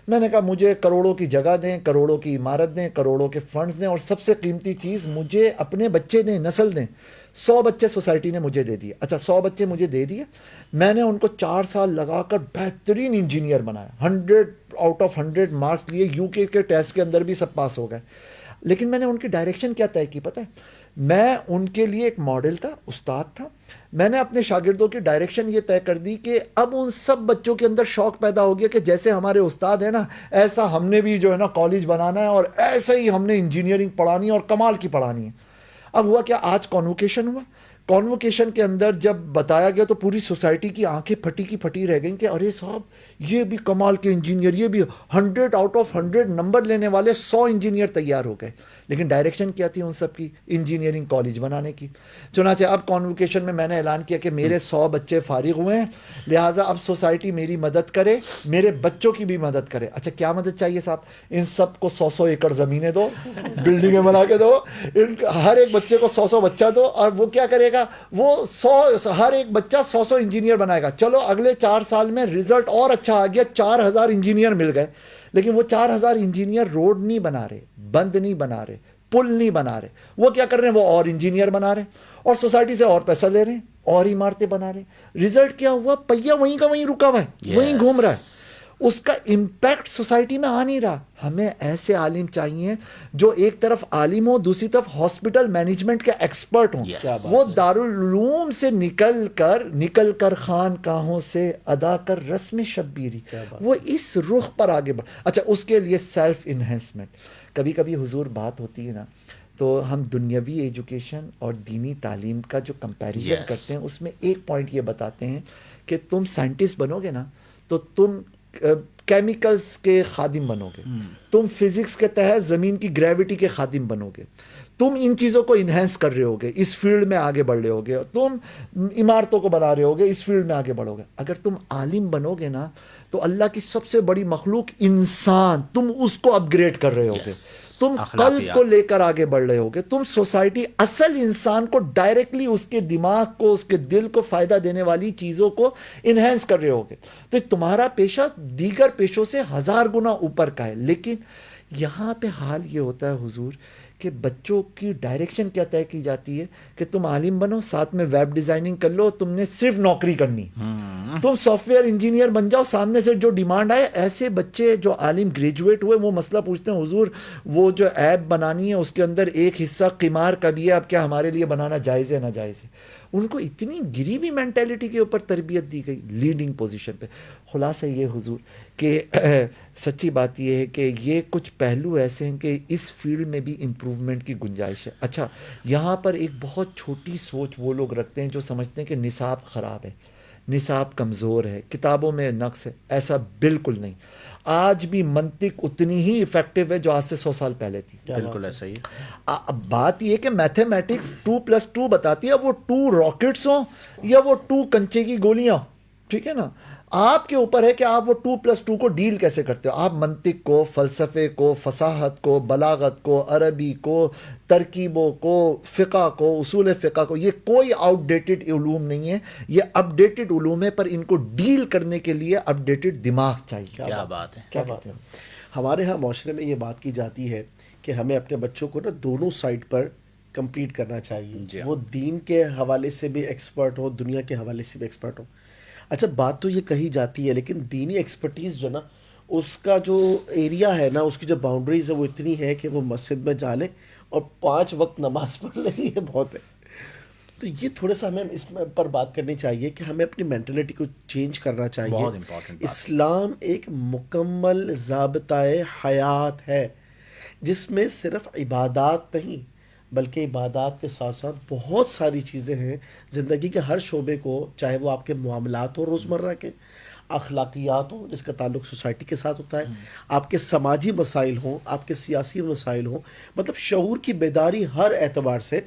میں نے کہا مجھے کروڑوں کی جگہ دیں, کروڑوں کی عمارت دیں, کروڑوں کے فنڈز دیں, اور سب سے قیمتی چیز مجھے اپنے بچے دیں, نسل دیں. 100 بچے سوسائٹی نے مجھے دے دیے. اچھا, 100 بچے مجھے دے دیے, میں نے ان کو 4 سال لگا کر بہترین انجینئر بنایا. 100 آؤٹ آف 100 مارکس لیے, UK کے ٹیسٹ کے اندر بھی سب پاس ہو گئے. لیکن میں نے ان کی ڈائریکشن کیا طے کی پتہ ہے؟ میں ان کے لیے ایک ماڈل تھا، استاد تھا. میں نے اپنے شاگردوں کی ڈائریکشن یہ طے کر دی کہ اب ان سب بچوں کے اندر شوق پیدا ہو گیا کہ جیسے ہمارے استاد ہیں نا، ایسا ہم نے بھی جو ہے نا کالج بنانا ہے، اور ایسے ہی ہم نے انجینئرنگ پڑھانی ہے اور کمال کی پڑھانی ہے. اب ہوا کیا، آج کانوکیشن ہوا. کانوکیشن کے اندر جب بتایا گیا تو پوری سوسائٹی کی آنکھیں پھٹی کی پھٹی رہ گئیں کہ ارے صاحب یہ بھی کمال کے انجینئر، یہ بھی 100 آؤٹ آف 100 نمبر لینے والے 100 انجینئر تیار ہو گئے. لیکن ڈائریکشن کیا تھی ان سب کی؟ انجینئرنگ کالج بنانے کی. چنانچہ اب کانوکیشن میں میں نے اعلان کیا کہ میرے 100 بچے فارغ ہوئے ہیں، لہٰذا اب سوسائٹی میری مدد کرے، میرے بچوں کی بھی مدد کرے. اچھا کیا مدد چاہیے صاحب؟ ان سب کو 100 ایکڑ زمینیں دو، بلڈنگیں بنا کے دو، ہر ایک بچے کو 100 بچہ دو، اور وہ کیا کرے گا، وہ 100 ہر ایک بچہ 100 انجینئر بنائے گا. چلو اگلے 4 سال میں رزلٹ اور اچھا آ گیا، 4000 انجینئر مل گئے. لیکن وہ 4000 انجینئر روڈ نہیں بنا رہے، بند نہیں بنا رہے، پل نہیں بنا رہے. وہ کیا کر رہے ہیں، وہ اور انجینئر بنا رہے ہیں اور سوسائٹی سے اور پیسہ لے رہے ہیں اور عمارتیں بنا رہے ہیں. رزلٹ کیا ہوا، پہیا وہیں کا وہیں رکا ہوا ہے، وہیں گھوم رہا ہے. اس کا امپیکٹ سوسائٹی میں آ نہیں رہا. ہمیں ایسے عالم چاہیے جو ایک طرف عالم ہو، دوسری طرف ہاسپٹل مینجمنٹ کے ایکسپرٹ ہوں. وہ دارالعلوم سے نکل کر خانقاہوں سے ادا کر رسم شبیری، وہ اس رخ پر آگے بڑھ. اچھا اس کے لیے سیلف انہینسمنٹ. کبھی کبھی حضور بات ہوتی ہے نا، تو ہم دنیاوی ایجوکیشن اور دینی تعلیم کا جو کمپیریزن کرتے ہیں، اس میں ایک پوائنٹ یہ بتاتے ہیں کہ تم سائنٹسٹ بنو گے نا تو تم کیمیکلز کے خادم بنو گے، تم فزکس کے تحت زمین کی گریوٹی کے خادم بنو گے، تم ان چیزوں کو انہینس کر رہے ہوگے، اس فیلڈ میں آگے بڑھ رہے ہوگے، تم عمارتوں کو بنا رہے ہوگے، اس فیلڈ میں آگے بڑھو گے. اگر تم عالم بنو گے نا تو اللہ کی سب سے بڑی مخلوق انسان، تم اس کو اپ گریڈ کر رہے ہوگے، تم قلب کو لے کر آگے بڑھ رہے ہوگے. تم سوسائٹی اصل انسان کو ڈائریکٹلی اس کے دماغ کو، اس کے دل کو فائدہ دینے والی چیزوں کو انہینس کر رہے ہوگے. تو تمہارا پیشہ دیگر پیشوں سے 1000 گنا اوپر کا ہے. لیکن یہاں پہ حال یہ ہوتا ہے حضور کہ بچوں کی ڈائریکشن کیا طے کی جاتی ہے کہ تم عالم بنو، ساتھ میں ویب ڈیزائننگ کر لو، تم نے صرف نوکری کرنی، تم سافٹ ویئر انجینئر بن جاؤ، سامنے سے جو ڈیمانڈ آئے. ایسے بچے جو عالم گریجویٹ ہوئے وہ مسئلہ پوچھتے ہیں، حضور وہ جو ایپ بنانی ہے اس کے اندر ایک حصہ قمار کا بھی ہے، اب کیا ہمارے لیے بنانا جائز ہے ناجائز ہے؟ ان کو اتنی گری ہوئی مینٹیلٹی کے اوپر تربیت دی گئی لیڈنگ پوزیشن پہ. خلاصہ یہ حضور کہ سچی بات یہ ہے کہ یہ کچھ پہلو ایسے ہیں کہ اس فیلڈ میں بھی امپروومنٹ کی گنجائش ہے. اچھا یہاں پر ایک بہت چھوٹی سوچ وہ لوگ رکھتے ہیں جو سمجھتے ہیں کہ نصاب خراب ہے، نصاب کمزور ہے، کتابوں میں نقص ہے. ایسا بالکل نہیں. آج بھی منطق اتنی ہی افیکٹو ہے جو آج سے 100 سال پہلے تھی. بالکل ایسا ہی. اب بات یہ کہ میتھمیٹکس 2+2 بتاتی ہے، وہ 2 راکٹس ہوں یا وہ 2 کنچے کی گولیاں، ٹھیک ہے نا، آپ کے اوپر ہے کہ آپ وہ 2+2 کو ڈیل کیسے کرتے ہو. آپ منطق کو، فلسفے کو، فصاحت کو، بلاغت کو، عربی کو، ترکیبوں کو، فقہ کو، اصول فقہ کو، یہ کوئی آؤٹ ڈیٹڈ علوم نہیں ہے، یہ اپ ڈیٹڈ علوم ہے، پر ان کو ڈیل کرنے کے لیے اپ ڈیٹڈ دماغ چاہیے. کیا بات ہے. کیا بات ہے. ہمارے ہاں معاشرے میں یہ بات کی جاتی ہے کہ ہمیں اپنے بچوں کو نا دونوں سائڈ پر کمپلیٹ کرنا چاہیے. وہ دین کے حوالے سے بھی ایکسپرٹ ہو، دنیا کے حوالے سے بھی ایکسپرٹ ہو. اچھا بات تو یہ کہی جاتی ہے، لیکن دینی ایکسپرٹیز جو نا اس کا جو ایریا ہے نا، اس کی جو باؤنڈریز ہے وہ اتنی ہے کہ وہ مسجد میں جا لیں اور 5 وقت نماز پڑھ لیں، یہ بہت ہے. تو یہ تھوڑا سا ہمیں اس پر بات کرنی چاہیے کہ ہمیں اپنی مینٹلٹی کو چینج کرنا چاہیے. بہت امپورٹنٹ. اسلام ایک مکمل ضابطۂ حیات ہے جس میں صرف عبادات نہیں بلکہ عبادات کے ساتھ ساتھ بہت ساری چیزیں ہیں زندگی کے ہر شعبے کو، چاہے وہ آپ کے معاملات ہوں روزمرہ کے، اخلاقیات ہوں جس کا تعلق سوسائٹی کے ساتھ ہوتا ہے، آپ کے سماجی مسائل ہوں، آپ کے سیاسی مسائل ہوں، مطلب شعور کی بیداری ہر اعتبار سے.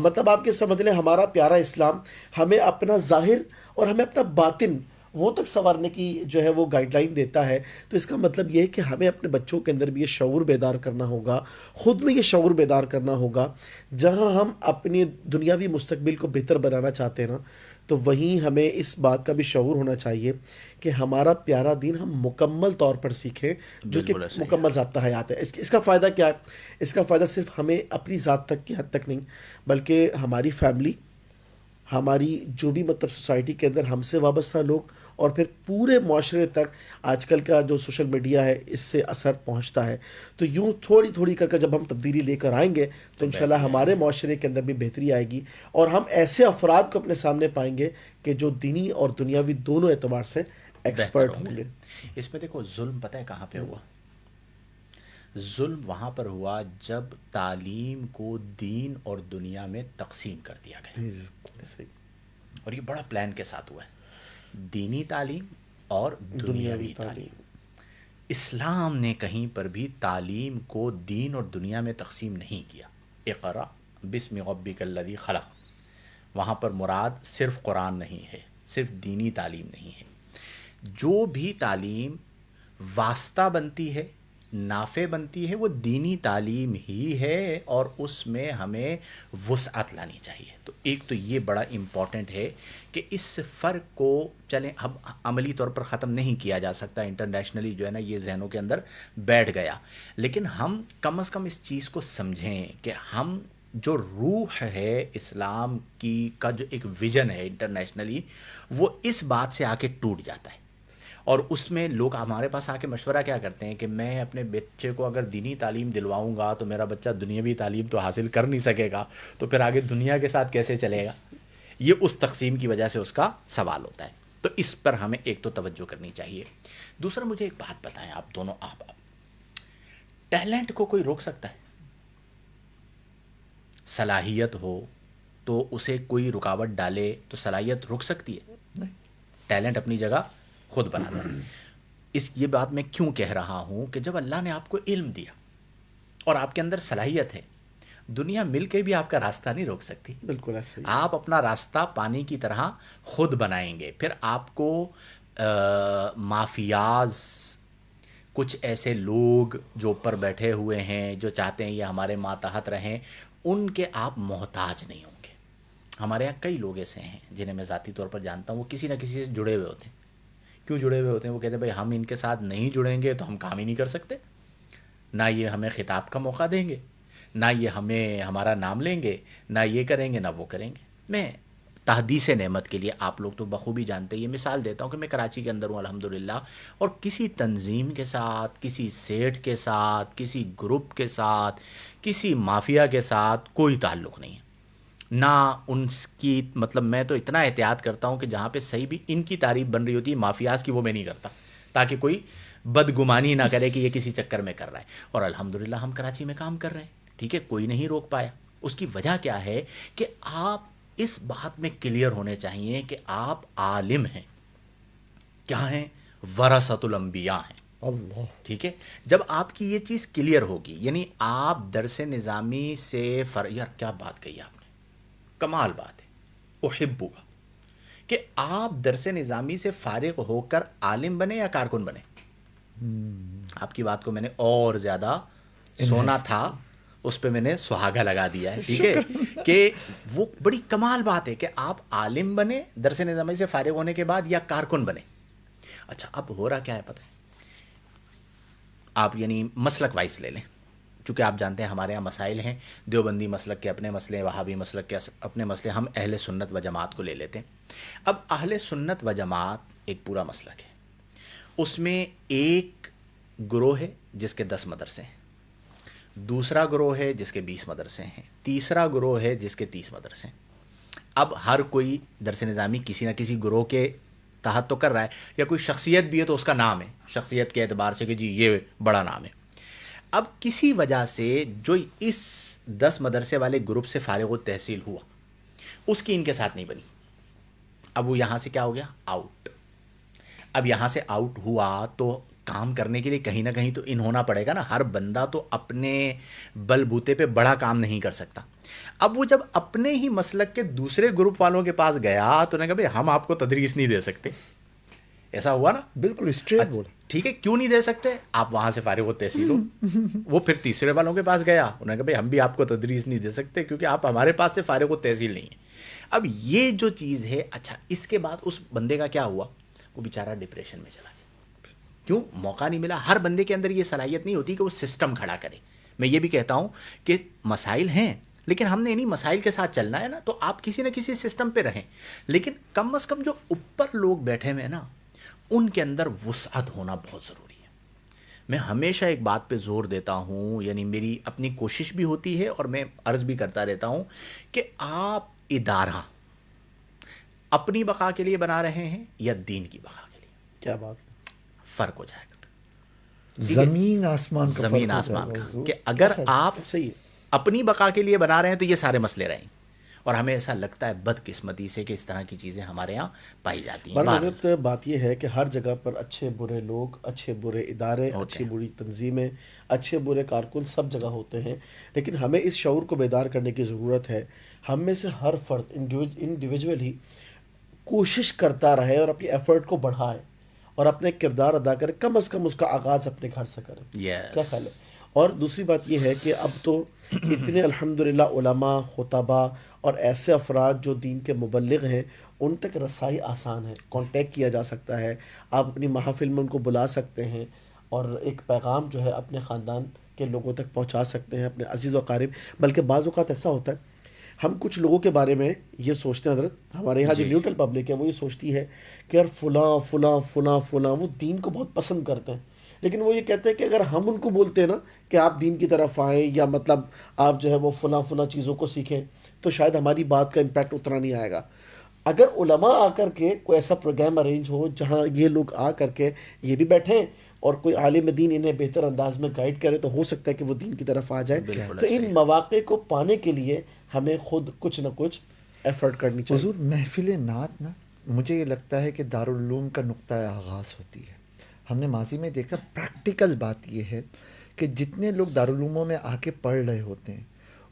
مطلب آپ کے سمجھ لیں ہمارا پیارا اسلام ہمیں اپنا ظاہر اور ہمیں اپنا باطن وہ تک سنوارنے کی جو ہے وہ گائیڈ لائن دیتا ہے. تو اس کا مطلب یہ ہے کہ ہمیں اپنے بچوں کے اندر بھی یہ شعور بیدار کرنا ہوگا، خود میں یہ شعور بیدار کرنا ہوگا. جہاں ہم اپنی دنیاوی مستقبل کو بہتر بنانا چاہتے ہیں نا، تو وہیں ہمیں اس بات کا بھی شعور ہونا چاہیے کہ ہمارا پیارا دین ہم مکمل طور پر سیکھیں، جو کہ مکمل ضابطہ حیات ہے. اس کا فائدہ کیا ہے؟ اس کا فائدہ صرف ہمیں اپنی ذات تک کی حد تک نہیں بلکہ ہماری فیملی، ہماری جو بھی مطلب سوسائٹی کے اندر ہم سے وابستہ لوگ اور پھر پورے معاشرے تک آج کل کا جو سوشل میڈیا ہے اس سے اثر پہنچتا ہے. تو یوں تھوڑی تھوڑی کر کے جب ہم تبدیلی لے کر آئیں گے تو انشاءاللہ ہمارے معاشرے کے اندر بھی بہتری آئے گی اور ہم ایسے افراد کو اپنے سامنے پائیں گے کہ جو دینی اور دنیاوی دونوں اعتبار سے ایکسپرٹ ہوں گے. اس میں دیکھو ظلم پتہ ہے کہاں پہ ہوا؟ ظلم وہاں پر ہوا جب تعلیم کو دین اور دنیا میں تقسیم کر دیا گیا. اور یہ بڑا پلان کے ساتھ ہوا ہے، دینی تعلیم اور دنیاوی تعلیم. اسلام نے کہیں پر بھی تعلیم کو دین اور دنیا میں تقسیم نہیں کیا. اقرا بسم ربک الذی خلق، وہاں پر مراد صرف قرآن نہیں ہے، صرف دینی تعلیم نہیں ہے. جو بھی تعلیم واسطہ بنتی ہے، نافع بنتی ہے، وہ دینی تعلیم ہی ہے اور اس میں ہمیں وسعت لانی چاہیے. تو ایک تو یہ بڑا امپورٹنٹ ہے کہ اس فرق کو چلیں اب عملی طور پر ختم نہیں کیا جا سکتا، انٹرنیشنلی جو ہے نا یہ ذہنوں کے اندر بیٹھ گیا، لیکن ہم کم از کم اس چیز کو سمجھیں کہ ہم جو روح ہے اسلام کی کا جو ایک ویژن ہے انٹرنیشنلی، وہ اس بات سے آ کے ٹوٹ جاتا ہے. اور اس میں لوگ ہمارے پاس آ کے مشورہ کیا کرتے ہیں کہ میں اپنے بچے کو اگر دینی تعلیم دلواؤں گا تو میرا بچہ دنیاوی تعلیم تو حاصل کر نہیں سکے گا، تو پھر آگے دنیا کے ساتھ کیسے چلے گا؟ یہ اس تقسیم کی وجہ سے اس کا سوال ہوتا ہے. تو اس پر ہمیں ایک تو توجہ کرنی چاہیے. دوسرا مجھے ایک بات بتائیں آپ دونوں، آپ ٹیلنٹ کو کوئی روک سکتا ہے؟ صلاحیت ہو تو اسے کوئی رکاوٹ ڈالے تو صلاحیت رک سکتی ہے؟ ٹیلنٹ اپنی جگہ خود بنانا ہے. یہ بات میں کیوں کہہ رہا ہوں کہ جب اللہ نے آپ کو علم دیا اور آپ کے اندر صلاحیت ہے، دنیا مل کے بھی آپ کا راستہ نہیں روک سکتی. بالکل ایسا ہی. آپ اپنا راستہ پانی کی طرح خود بنائیں گے. پھر آپ کو مافیاز، کچھ ایسے لوگ جو اوپر بیٹھے ہوئے ہیں جو چاہتے ہیں یہ ہمارے ماتحت رہیں، ان کے آپ محتاج نہیں ہوں گے. ہمارے یہاں کئی لوگ ایسے ہیں جنہیں میں ذاتی طور پر جانتا ہوں، وہ کسی نہ کسی سے جڑے ہوئے ہوتے ہیں. کیوں جڑے ہوئے ہوتے ہیں؟ وہ کہتے ہیں بھائی ہم ان کے ساتھ نہیں جڑیں گے تو ہم کام ہی نہیں کر سکتے، نہ یہ ہمیں خطاب کا موقع دیں گے، نہ یہ ہمیں ہمارا نام لیں گے، نہ یہ کریں گے نہ وہ کریں گے. میں تحدیث نعمت کے لیے، آپ لوگ تو بخوبی جانتے ہیں، یہ مثال دیتا ہوں کہ میں کراچی کے اندر ہوں الحمدللہ، اور کسی تنظیم کے ساتھ، کسی سیٹ کے ساتھ، کسی گروپ کے ساتھ، کسی مافیا کے ساتھ کوئی تعلق نہیں ہے. نہ ان کی مطلب میں تو اتنا احتیاط کرتا ہوں کہ جہاں پہ صحیح بھی ان کی تعریف بن رہی ہوتی ہے مافیاز کی، وہ میں نہیں کرتا تاکہ کوئی بدگمانی نہ کرے کہ یہ کسی چکر میں کر رہا ہے. اور الحمدللہ ہم کراچی میں کام کر رہے ہیں، ٹھیک ہے، کوئی نہیں روک پایا. اس کی وجہ کیا ہے کہ آپ اس بات میں کلیئر ہونے چاہیے کہ آپ عالم ہیں. کیا ہیں؟ ورثۃ الانبیاء ہیں. اللہ. ٹھیک ہے، جب آپ کی یہ چیز کلیئر ہوگی، یعنی آپ درس نظامی سے یار کیا بات کہی آپ نے، کمال بات ہے، احبو کا، کہ آپ درس نظامی سے فارغ ہو کر عالم بنے یا کارکن بنے. آپ کی بات کو میں نے اور زیادہ سونا تھا، اس پہ میں نے سہاگا لگا دیا ہے. ٹھیک ہے کہ وہ بڑی کمال بات ہے کہ آپ عالم بنے درس نظامی سے فارغ ہونے کے بعد یا کارکن بنے. اچھا اب ہو رہا کیا ہے پتہ ہے؟ آپ یعنی مسلک وائز لے لیں، چونکہ آپ جانتے ہیں ہمارے یہاں مسائل ہیں، دیوبندی مسلک کے اپنے مسئلے، وہابی مسلک کے اپنے مسئلے، ہم اہل سنت و جماعت کو لے لیتے ہیں. اب اہل سنت و جماعت ایک پورا مسلک ہے، اس میں ایک گروہ ہے جس کے 10 مدرسے ہیں، دوسرا گروہ ہے جس کے 20 مدرسے ہیں، تیسرا گروہ ہے جس کے 30 مدرسے ہیں. اب ہر کوئی درس نظامی کسی نہ کسی گروہ کے تحت تو کر رہا ہے، یا کوئی شخصیت بھی ہے تو اس کا نام ہے، شخصیت کے اعتبار سے کہ جی یہ بڑا نام ہے. اب کسی وجہ سے جو اس 10 مدرسے والے گروپ سے فارغ التحصیل ہوا، اس کی ان کے ساتھ نہیں بنی. اب وہ یہاں سے کیا ہو گیا؟ آؤٹ. اب یہاں سے آؤٹ ہوا تو کام کرنے کے لیے کہیں نہ کہیں تو ان ہونا پڑے گا نا. ہر بندہ تو اپنے بل بوتے پہ بڑا کام نہیں کر سکتا. اب وہ جب اپنے ہی مسلک کے دوسرے گروپ والوں کے پاس گیا تو انہوں نے کہا بھائی ہم آپ کو تدریس نہیں دے سکتے. ایسا ہوا نا؟ بالکل اسٹریٹ بولا. ٹھیک ہے، کیوں نہیں دے سکتے؟ آپ وہاں سے فارغ التحصیل ہو. وہ پھر تیسرے والوں کے پاس گیا، انہوں نے کہا بھائی ہم بھی آپ کو تدریس نہیں دے سکتے کیونکہ آپ ہمارے پاس سے فارغ التحصیل نہیں ہیں. اب یہ جو چیز ہے، اچھا اس کے بعد اس بندے کا کیا ہوا؟ وہ بیچارہ ڈپریشن میں چلا گیا. کیوں؟ موقع نہیں ملا. ہر بندے کے اندر یہ صلاحیت نہیں ہوتی کہ وہ سسٹم کھڑا کرے. میں یہ بھی کہتا ہوں کہ مسائل ہیں، لیکن ہم نے انہی مسائل کے ساتھ چلنا ہے نا، تو آپ کسی نہ کسی سسٹم پہ رہیں، لیکن کم از کم جو اوپر لوگ بیٹھے ہوئے ہیں نا، ان کے اندر وسعت ہونا بہت ضروری ہے۔ میں ہمیشہ ایک بات پہ زور دیتا ہوں، یعنی میری اپنی کوشش بھی ہوتی ہے اور میں عرض بھی کرتا رہتا ہوں کہ آپ ادارہ اپنی بقا کے لیے بنا رہے ہیں یا دین کی بقا کے لیے، کیا بات ہے، فرق ہو جائے گا۔ زمین آسمان کا زمین فرق ہو آسمان جائے گا کا، حضور۔ کہ اگر کیا آپ صحیح ہے۔ اپنی بقا کے لیے بنا رہے ہیں تو یہ سارے مسئلے رہیں، اور ہمیں ایسا لگتا ہے بدقسمتی سے کہ اس طرح کی چیزیں ہمارے یہاں پائی جاتی ہیں۔ بہرحال بہرحال حضرت بات یہ ہے کہ ہر جگہ پر اچھے برے لوگ، اچھے برے ادارے، ہوتے اچھی ہیں۔ بری تنظیمیں، اچھے برے کارکن سب جگہ ہوتے ہیں، لیکن ہمیں اس شعور کو بیدار کرنے کی ضرورت ہے۔ ہم میں سے ہر فرد انڈیویجول ہی کوشش کرتا رہے اور اپنی ایفرٹ کو بڑھائے اور اپنے کردار ادا کرے، کم از کم اس کا آغاز اپنے گھر سے کرے۔ Yes. کیا خیال ہے؟ اور دوسری بات یہ ہے کہ اب تو اتنے الحمدللہ علماء، خطباء اور ایسے افراد جو دین کے مبلغ ہیں، ان تک رسائی آسان ہے، کانٹیکٹ کیا جا سکتا ہے، آپ اپنی محافل میں ان کو بلا سکتے ہیں اور ایک پیغام جو ہے اپنے خاندان کے لوگوں تک پہنچا سکتے ہیں، اپنے عزیز و اقارب۔ بلکہ بعض اوقات ایسا ہوتا ہے، ہم کچھ لوگوں کے بارے میں یہ سوچتے ہیں حضرت، ہمارے یہاں جو نیوٹرل پبلک ہے وہ یہ سوچتی ہے کہ یار فلاں فلاں فلاں فلاں وہ دین کو بہت پسند کرتے ہیں، لیکن وہ یہ کہتے ہیں کہ اگر ہم ان کو بولتے ہیں نا کہ آپ دین کی طرف آئیں یا مطلب آپ جو ہے وہ فلاں فلاں چیزوں کو سیکھیں، تو شاید ہماری بات کا امپیکٹ اتنا نہیں آئے گا۔ اگر علماء آ کر کے کوئی ایسا پروگرام ارینج ہو جہاں یہ لوگ آ کر کے یہ بھی بیٹھیں اور کوئی عالم دین انہیں بہتر انداز میں گائیڈ کرے، تو ہو سکتا ہے کہ وہ دین کی طرف آ جائے۔ تو ان مواقع کو پانے کے لیے ہمیں خود کچھ نہ کچھ ایفرٹ کرنی چاہیے۔ حضور محفل نعت نا، مجھے یہ لگتا ہے کہ دارالعلوم کا نقطہ آغاز ہوتی ہے۔ ہم نے ماضی میں دیکھا، پریکٹیکل بات یہ ہے کہ جتنے لوگ دارالعلوموں میں آ کے پڑھ رہے ہوتے ہیں،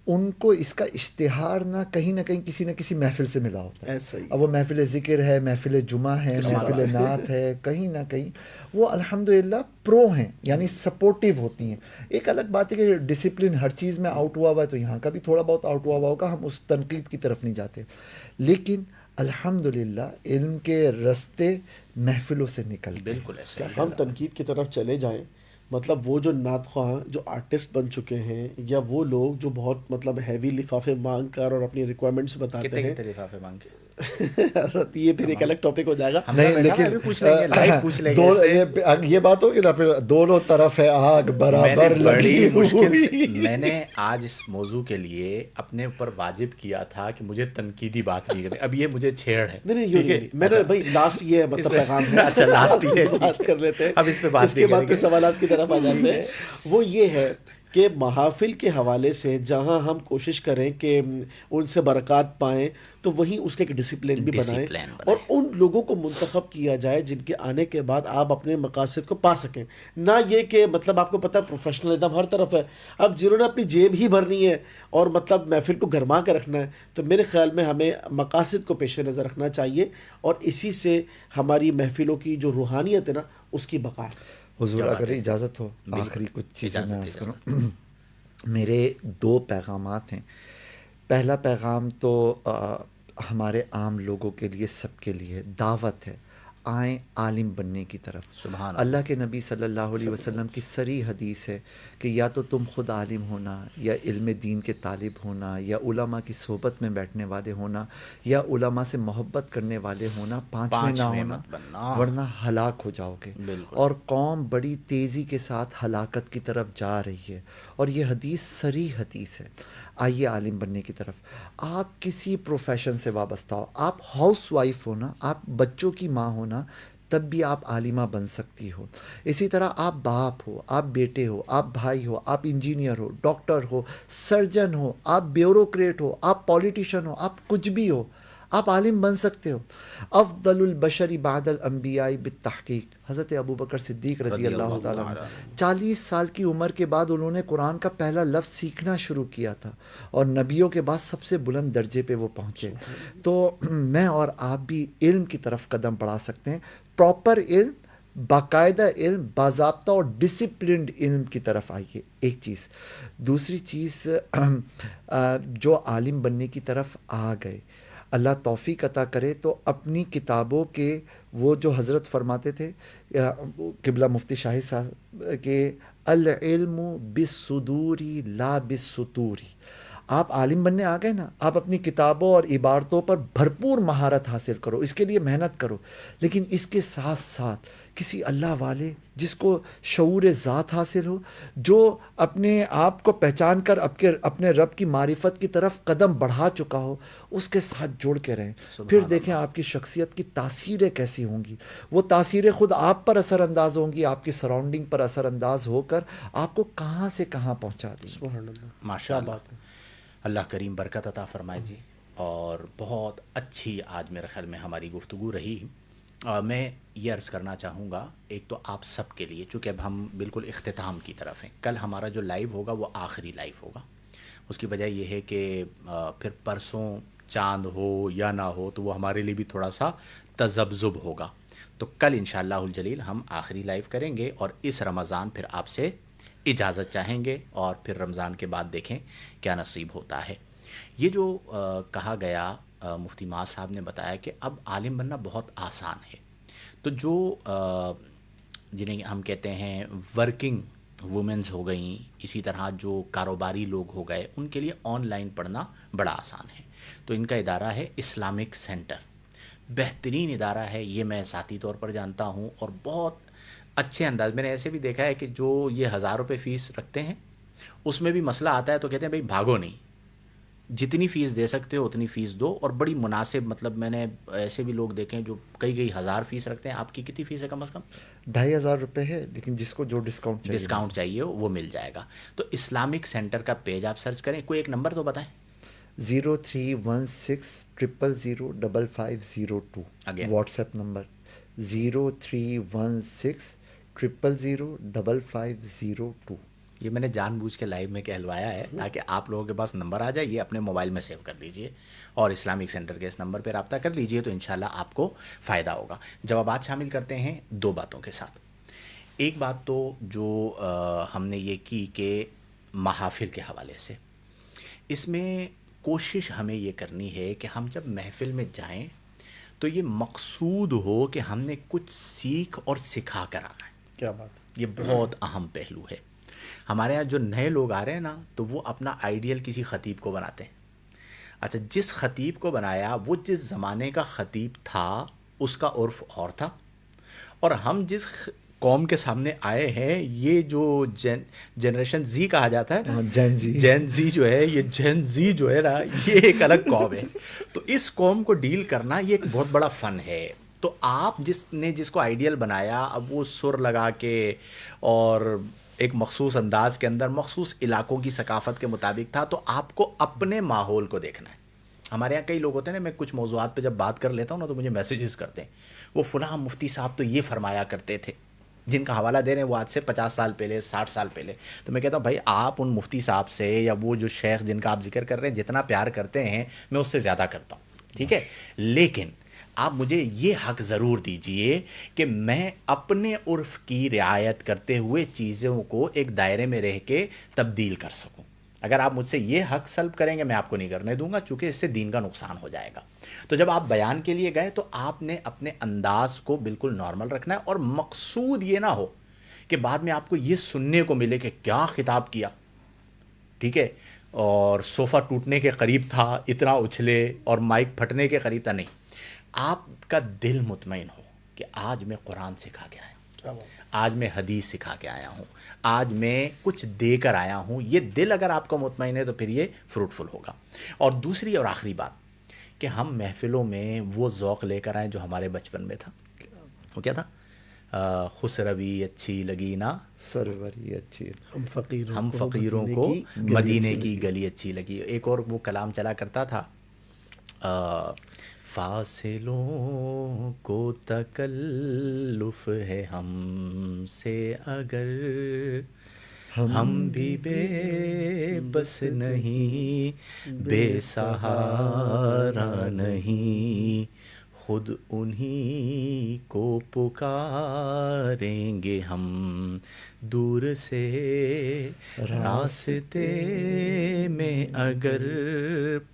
ان کو اس کا اشتہار نہ کہیں کسی نہ کسی محفل سے ملا ہوتا ہے۔ ایسا ہی اب وہ محفل ذکر ہے، محفل جمعہ ہے، محفل نعت ہے، کہیں نہ کہیں وہ الحمدللہ پرو ہیں، یعنی سپورٹیو ہوتی ہیں۔ ایک الگ بات ہے کہ ڈسپلن ہر چیز میں آؤٹ ہوا ہوا ہے، تو یہاں کا بھی تھوڑا بہت آؤٹ ہوا ہوا ہوگا، ہم اس تنقید کی طرف نہیں جاتے، لیکن الحمدللہ علم کے رستے محفلوں سے نکلتے ہیں۔ بالکل ایسا ہی۔ ہم تنقید کی طرف چلے جائیں، مطلب وہ جو نعت خواہ جو آرٹسٹ بن چکے ہیں، یا وہ لوگ جو بہت مطلب ہیوی لفافے مانگ کر اور اپنی ریکوائرمنٹس بتاتے کتنے ہیں، کتنے لفافے مانگ کے حضرت یہ پھر ایک الگ ٹاپک ہو جائے گا۔ لیکن پوچھ لیں گے، لائیو پوچھ لیں گے۔ یہ بات ہوگی نا، پھر دونوں طرف ہے آگ برابر لگی ہوئی۔ میں نے آج اس موضوع کے لیے اپنے اوپر واجب کیا تھا کہ مجھے تنقیدی بات نہیں کرنی، اب یہ مجھے چھیڑ ہے۔ نہیں، میں نے بھائی لاسٹ یہ مطلب پیغام ہے، اچھا لاسٹ یہ بات کر لیتے ہیں، اب اس پہ بات اس کے بعد پھر سوالات کی طرف آ جاتے ہیں۔ وہ یہ ہے کہ محافل کے حوالے سے جہاں ہم کوشش کریں کہ ان سے برکات پائیں، تو وہیں اس کا ایک ڈسپلن بھی بنائیں اور ان لوگوں کو منتخب کیا جائے جن کے آنے کے بعد آپ اپنے مقاصد کو پا سکیں، نہ یہ کہ مطلب آپ کو پتہ ہے پروفیشنلزم ہر طرف ہے، اب جنہوں نے اپنی جیب ہی بھرنی ہے اور مطلب محفل کو گرما کے رکھنا ہے، تو میرے خیال میں ہمیں مقاصد کو پیش نظر رکھنا چاہیے، اور اسی سے ہماری محفلوں کی جو روحانیت ہے نا، اس کی بقا ہے۔ حضور اگر اجازت ہو، آخری کچھ چیزیں میں عرض کروں۔ میرے 2 پیغامات ہیں۔ پہلا پیغام تو ہمارے عام لوگوں کے لیے، سب کے لیے دعوت ہے، آئیں عالم بننے کی طرف۔ سبحان اللہ کے نبی صلی اللہ علیہ وسلم کی صریح حدیث ہے کہ یا تو تم خود عالم ہونا، یا علم دین کے طالب ہونا، یا علماء کی صحبت میں بیٹھنے والے ہونا، یا علماء سے محبت کرنے والے ہونا، پانچویں نہ ہونا، ورنہ ہلاک ہو جاؤ گے۔ اور قوم بڑی تیزی کے ساتھ ہلاکت کی طرف جا رہی ہے، اور یہ حدیث صریح حدیث ہے۔ آئیے عالم بننے کی طرف۔ آپ کسی پروفیشن سے وابستہ ہو، آپ ہاؤس وائف ہونا، آپ بچوں کی ماں ہونا، تب بھی آپ عالمہ بن سکتی ہو۔ اسی طرح آپ باپ ہو، آپ بیٹے ہو، آپ بھائی ہو، آپ انجینئر ہو، ڈاکٹر ہو، سرجن ہو، آپ بیوروکریٹ ہو، آپ پولیٹیشین ہو، آپ کچھ بھی ہو، آپ عالم بن سکتے ہو۔ افضل البشر بعد الانبیاء بالتحقیق، حضرت ابوبکر صدیق رضی اللہ تعالیٰ عنہ 40 سال کی عمر کے بعد انہوں نے قرآن کا پہلا لفظ سیکھنا شروع کیا تھا، اور نبیوں کے بعد سب سے بلند درجے پہ وہ پہنچے۔ تو میں اور آپ بھی علم کی طرف قدم بڑھا سکتے ہیں، پراپر علم، باقاعدہ علم، باضابطہ اور ڈسپلنڈ علم کی طرف آئیے، ایک چیز۔ دوسری چیز، جو عالم بننے کی طرف آ گئے، اللہ توفیق عطا کرے تو اپنی کتابوں کے وہ جو حضرت فرماتے تھے قبلہ مفتی شاہد صاحب کہ العلم بالصدور لا بالسطور، آپ عالم بننے آ گئے نا، آپ اپنی کتابوں اور عبارتوں پر بھرپور مہارت حاصل کرو، اس کے لیے محنت کرو، لیکن اس کے ساتھ ساتھ کسی اللہ والے جس کو شعور ذات حاصل ہو، جو اپنے آپ کو پہچان کر اپنے رب کی معرفت کی طرف قدم بڑھا چکا ہو، اس کے ساتھ جوڑ کے رہیں. پھر دیکھیں آپ کی شخصیت کی تاثیریں کیسی ہوں گی. وہ تاثیریں خود آپ پر اثر انداز ہوں گی، آپ کی سراؤنڈنگ پر اثر انداز ہو کر آپ کو کہاں سے کہاں پہنچا دیں گی. سبحان اللہ، ماشاء کیا اللہ. بات ہے. اللہ کریم برکت عطا فرمائے جی. اور بہت اچھی آج میرے خیال میں ہماری گفتگو رہی. میں یہ عرض کرنا چاہوں گا، ایک تو آپ سب کے لیے، چونکہ اب ہم بالکل اختتام کی طرف ہیں، کل ہمارا جو لائیو ہوگا وہ آخری لائیو ہوگا. اس کی وجہ یہ ہے کہ پھر پرسوں چاند ہو یا نہ ہو تو وہ ہمارے لیے بھی تھوڑا سا تذبذب ہوگا. تو کل انشاءاللہ الجلیل ہم آخری لائیو کریں گے، اور اس رمضان پھر آپ سے اجازت چاہیں گے، اور پھر رمضان کے بعد دیکھیں کیا نصیب ہوتا ہے. یہ جو کہا گیا، مفتی معاذ صاحب نے بتایا کہ اب عالم بننا بہت آسان ہے. تو جو جنہیں ہم کہتے ہیں ورکنگ وومنز ہو گئیں، اسی طرح جو کاروباری لوگ ہو گئے، ان کے لیے آن لائن پڑھنا بڑا آسان ہے. تو ان کا ادارہ ہے اسلامک سینٹر. بہترین ادارہ ہے، یہ میں ذاتی طور پر جانتا ہوں، اور بہت اچھے انداز. میں نے ایسے بھی دیکھا ہے کہ جو یہ 1000 روپے فیس رکھتے ہیں، اس میں بھی مسئلہ آتا ہے تو کہتے ہیں بھائی بھاگو نہیں، جتنی فیس دے سکتے ہو اتنی فیس دو، اور بڑی مناسب. مطلب میں نے ایسے بھی لوگ دیکھے ہیں جو کئی 1000 فیس رکھتے ہیں. آپ کی کتنی فیس ہے کم از کم؟ 2500 روپے ہے، لیکن جس کو جو ڈسکاؤنٹ چاہیے ڈسکاؤنٹ چاہیے ہو وہ مل جائے گا. تو اسلامک سینٹر کا پیج آپ سرچ کریں. کوئی ایک نمبر تو بتائیں. 0316005502 Again. What's app number 0316005502. یہ میں نے جان بوجھ کے لائیو میں کہلوایا ہے تاکہ آپ لوگوں کے پاس نمبر آ جائے. یہ اپنے موبائل میں سیو کر لیجئے اور اسلامک سینٹر کے اس نمبر پہ رابطہ کر لیجئے، تو انشاءاللہ آپ کو فائدہ ہوگا. جوابات شامل کرتے ہیں 2 باتوں کے ساتھ. ایک بات تو جو ہم نے یہ کی کہ محافل کے حوالے سے، اس میں کوشش ہمیں یہ کرنی ہے کہ ہم جب محفل میں جائیں تو یہ مقصود ہو کہ ہم نے کچھ سیکھ اور سکھا کر آنا ہے. کیا بات ہے. یہ بہت اہم پہلو ہے. ہمارے یہاں جو نئے لوگ آ رہے ہیں نا، تو وہ اپنا آئیڈیل کسی خطیب کو بناتے ہیں. اچھا، جس خطیب کو بنایا وہ جس زمانے کا خطیب تھا، اس کا عرف اور تھا. اور ہم جس قوم کے سامنے آئے ہیں، یہ جو جنریشن زی کہا جاتا ہے نا، جین زی جو ہے، یہ جین زی جو ہے نا، یہ ایک الگ قوم ہے. تو اس قوم کو ڈیل کرنا یہ ایک بہت بڑا فن ہے. تو آپ جس کو آئیڈیل بنایا، اب وہ سر لگا کے اور ایک مخصوص انداز کے اندر مخصوص علاقوں کی ثقافت کے مطابق تھا، تو آپ کو اپنے ماحول کو دیکھنا ہے. ہمارے یہاں کئی لوگ ہوتے ہیں نا، میں کچھ موضوعات پہ جب بات کر لیتا ہوں نا تو مجھے میسیجز کرتے ہیں، وہ فلاں مفتی صاحب تو یہ فرمایا کرتے تھے، جن کا حوالہ دے رہے ہیں وہ آج سے 50 سال پہلے، 60 سال پہلے. تو میں کہتا ہوں بھائی آپ ان مفتی صاحب سے یا وہ جو شیخ جن کا آپ ذکر کر رہے ہیں جتنا پیار کرتے ہیں، میں اس سے زیادہ کرتا ہوں، ٹھیک ہے؟ لیکن آپ مجھے یہ حق ضرور دیجئے کہ میں اپنے عرف کی رعایت کرتے ہوئے چیزوں کو ایک دائرے میں رہ کے تبدیل کر سکوں. اگر آپ مجھ سے یہ حق سلب کریں گے، میں آپ کو نہیں کرنے دوں گا، چونکہ اس سے دین کا نقصان ہو جائے گا. تو جب آپ بیان کے لیے گئے تو آپ نے اپنے انداز کو بالکل نارمل رکھنا ہے، اور مقصود یہ نہ ہو کہ بعد میں آپ کو یہ سننے کو ملے کہ کیا خطاب کیا، ٹھیک ہے، اور صوفہ ٹوٹنے کے قریب تھا، اتنا اچھلے، اور مائک پھٹنے کے قریب تھا. نہیں، آپ کا دل مطمئن ہو کہ آج میں قرآن سکھا کے آیا ہوں، آج میں حدیث سکھا کے آیا ہوں، آج میں کچھ دے کر آیا ہوں. یہ دل اگر آپ کو مطمئن ہے تو پھر یہ فروٹفل ہوگا. اور دوسری اور آخری بات کہ ہم محفلوں میں وہ ذوق لے کر آئیں جو ہمارے بچپن میں تھا. وہ کیا تھا؟ خسروی اچھی لگی نا، سروری اچھی، ہم فقیروں کو مدینے کی گلی اچھی لگی. ایک اور وہ کلام چلا کرتا تھا، فاصلوں کو تکلف ہے ہم سے اگر، ہم بھی بے بس نہیں، بے سہارا نہیں، خود انہی کو پکاریں گے ہم، دور سے راستے میں اگر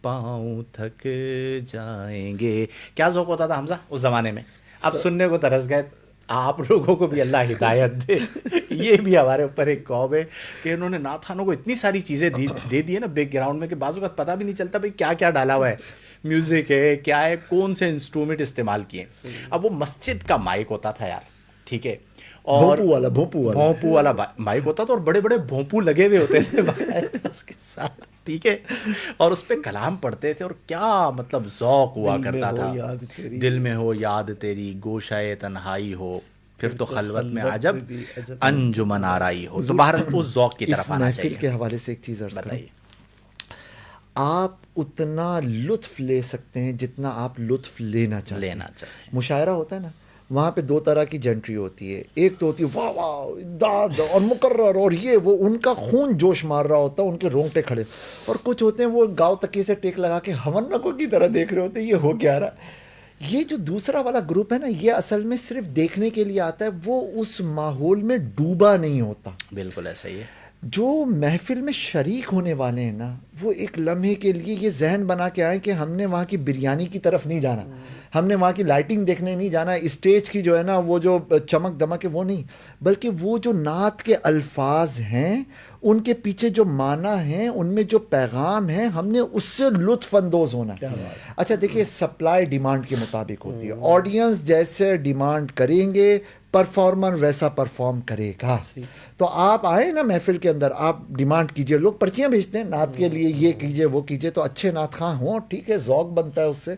پاؤں تھک جائیں گے. کیا ذوق ہوتا تھا حمزہ اس زمانے میں، اب سننے کو ترس گئے. آپ لوگوں کو بھی اللہ ہدایت دے. یہ بھی ہمارے اوپر ایک قوم ہے کہ انہوں نے نعت خانوں کو اتنی ساری چیزیں دے دی ہے نا بیک گراؤنڈ میں کہ بعض اوقات پتہ بھی نہیں چلتا بھائی کیا کیا ڈالا ہوا ہے, میوزک ہے کیا ہے, کون سے انسٹرومنٹ استعمال کیے. اب وہ مسجد کا مائک ہوتا تھا یار, ٹھیک ہے, اور بھونپو والا مائک ہوتا تھا اور بڑے بڑے بھونپو لگے ہوئے ہوتے تھے باقاعدہ اس کے ساتھ, ٹھیک ہے, اور اس پہ کلام پڑھتے تھے, اور کیا مطلب ذوق ہوا کرتا تھا. دل میں ہو یاد تیری گوشائے تنہائی ہو, پھر تو خلوت میں عجب انجمن آرائی ہو. تو باہر اس ذوق کی طرف آنا چاہیے. محفل کے حوالے سے ایک چیز عرض کروں, بتائیے. آپ اتنا لطف لے سکتے ہیں جتنا آپ لطف لینا چاہتے ہیں. مشاعرہ ہوتا ہے نا, وہاں پہ دو طرح کی جنٹری ہوتی ہے. ایک تو ہوتی ہے واہ واہ داد اور مقرر اور یہ وہ, ان کا خون جوش مار رہا ہوتا ہے, ان کے رونگٹے کھڑے, اور کچھ ہوتے ہیں وہ گاؤں تکیے سے ٹیک لگا کے ہونکوں کی طرح دیکھ رہے ہوتے ہیں یہ ہو کیا رہا. یہ جو دوسرا والا گروپ ہے نا, یہ اصل میں صرف دیکھنے کے لیے آتا ہے, وہ اس ماحول میں ڈوبا نہیں ہوتا. بالکل ایسا ہی ہے. جو محفل میں شریک ہونے والے ہیں نا, وہ ایک لمحے کے لیے یہ ذہن بنا کے آئیں کہ ہم نے وہاں کی بریانی کی طرف نہیں جانا, ہم نے وہاں کی لائٹنگ دیکھنے نہیں جانا, اسٹیج کی جو ہے نا وہ جو چمک دمک ہے وہ نہیں, بلکہ وہ جو نعت کے الفاظ ہیں ان کے پیچھے جو معنی ہیں, ان میں جو پیغام ہیں, ہم نے اس سے لطف اندوز ہونا ہے. اچھا دیکھیے, سپلائی ڈیمانڈ کے مطابق ہوتی ہے. آڈینس جیسے ڈیمانڈ کریں گے پرفارمر ویسا پرفارم کرے گا. تو آپ آئے نا محفل کے اندر, آپ ڈیمانڈ کیجئے, لوگ پرچیاں بھیجتے ہیں نعت کے لیے, یہ کیجئے وہ کیجئے, تو اچھے نعت خواں ہوں, ٹھیک ہے, ذوق بنتا ہے اس سے,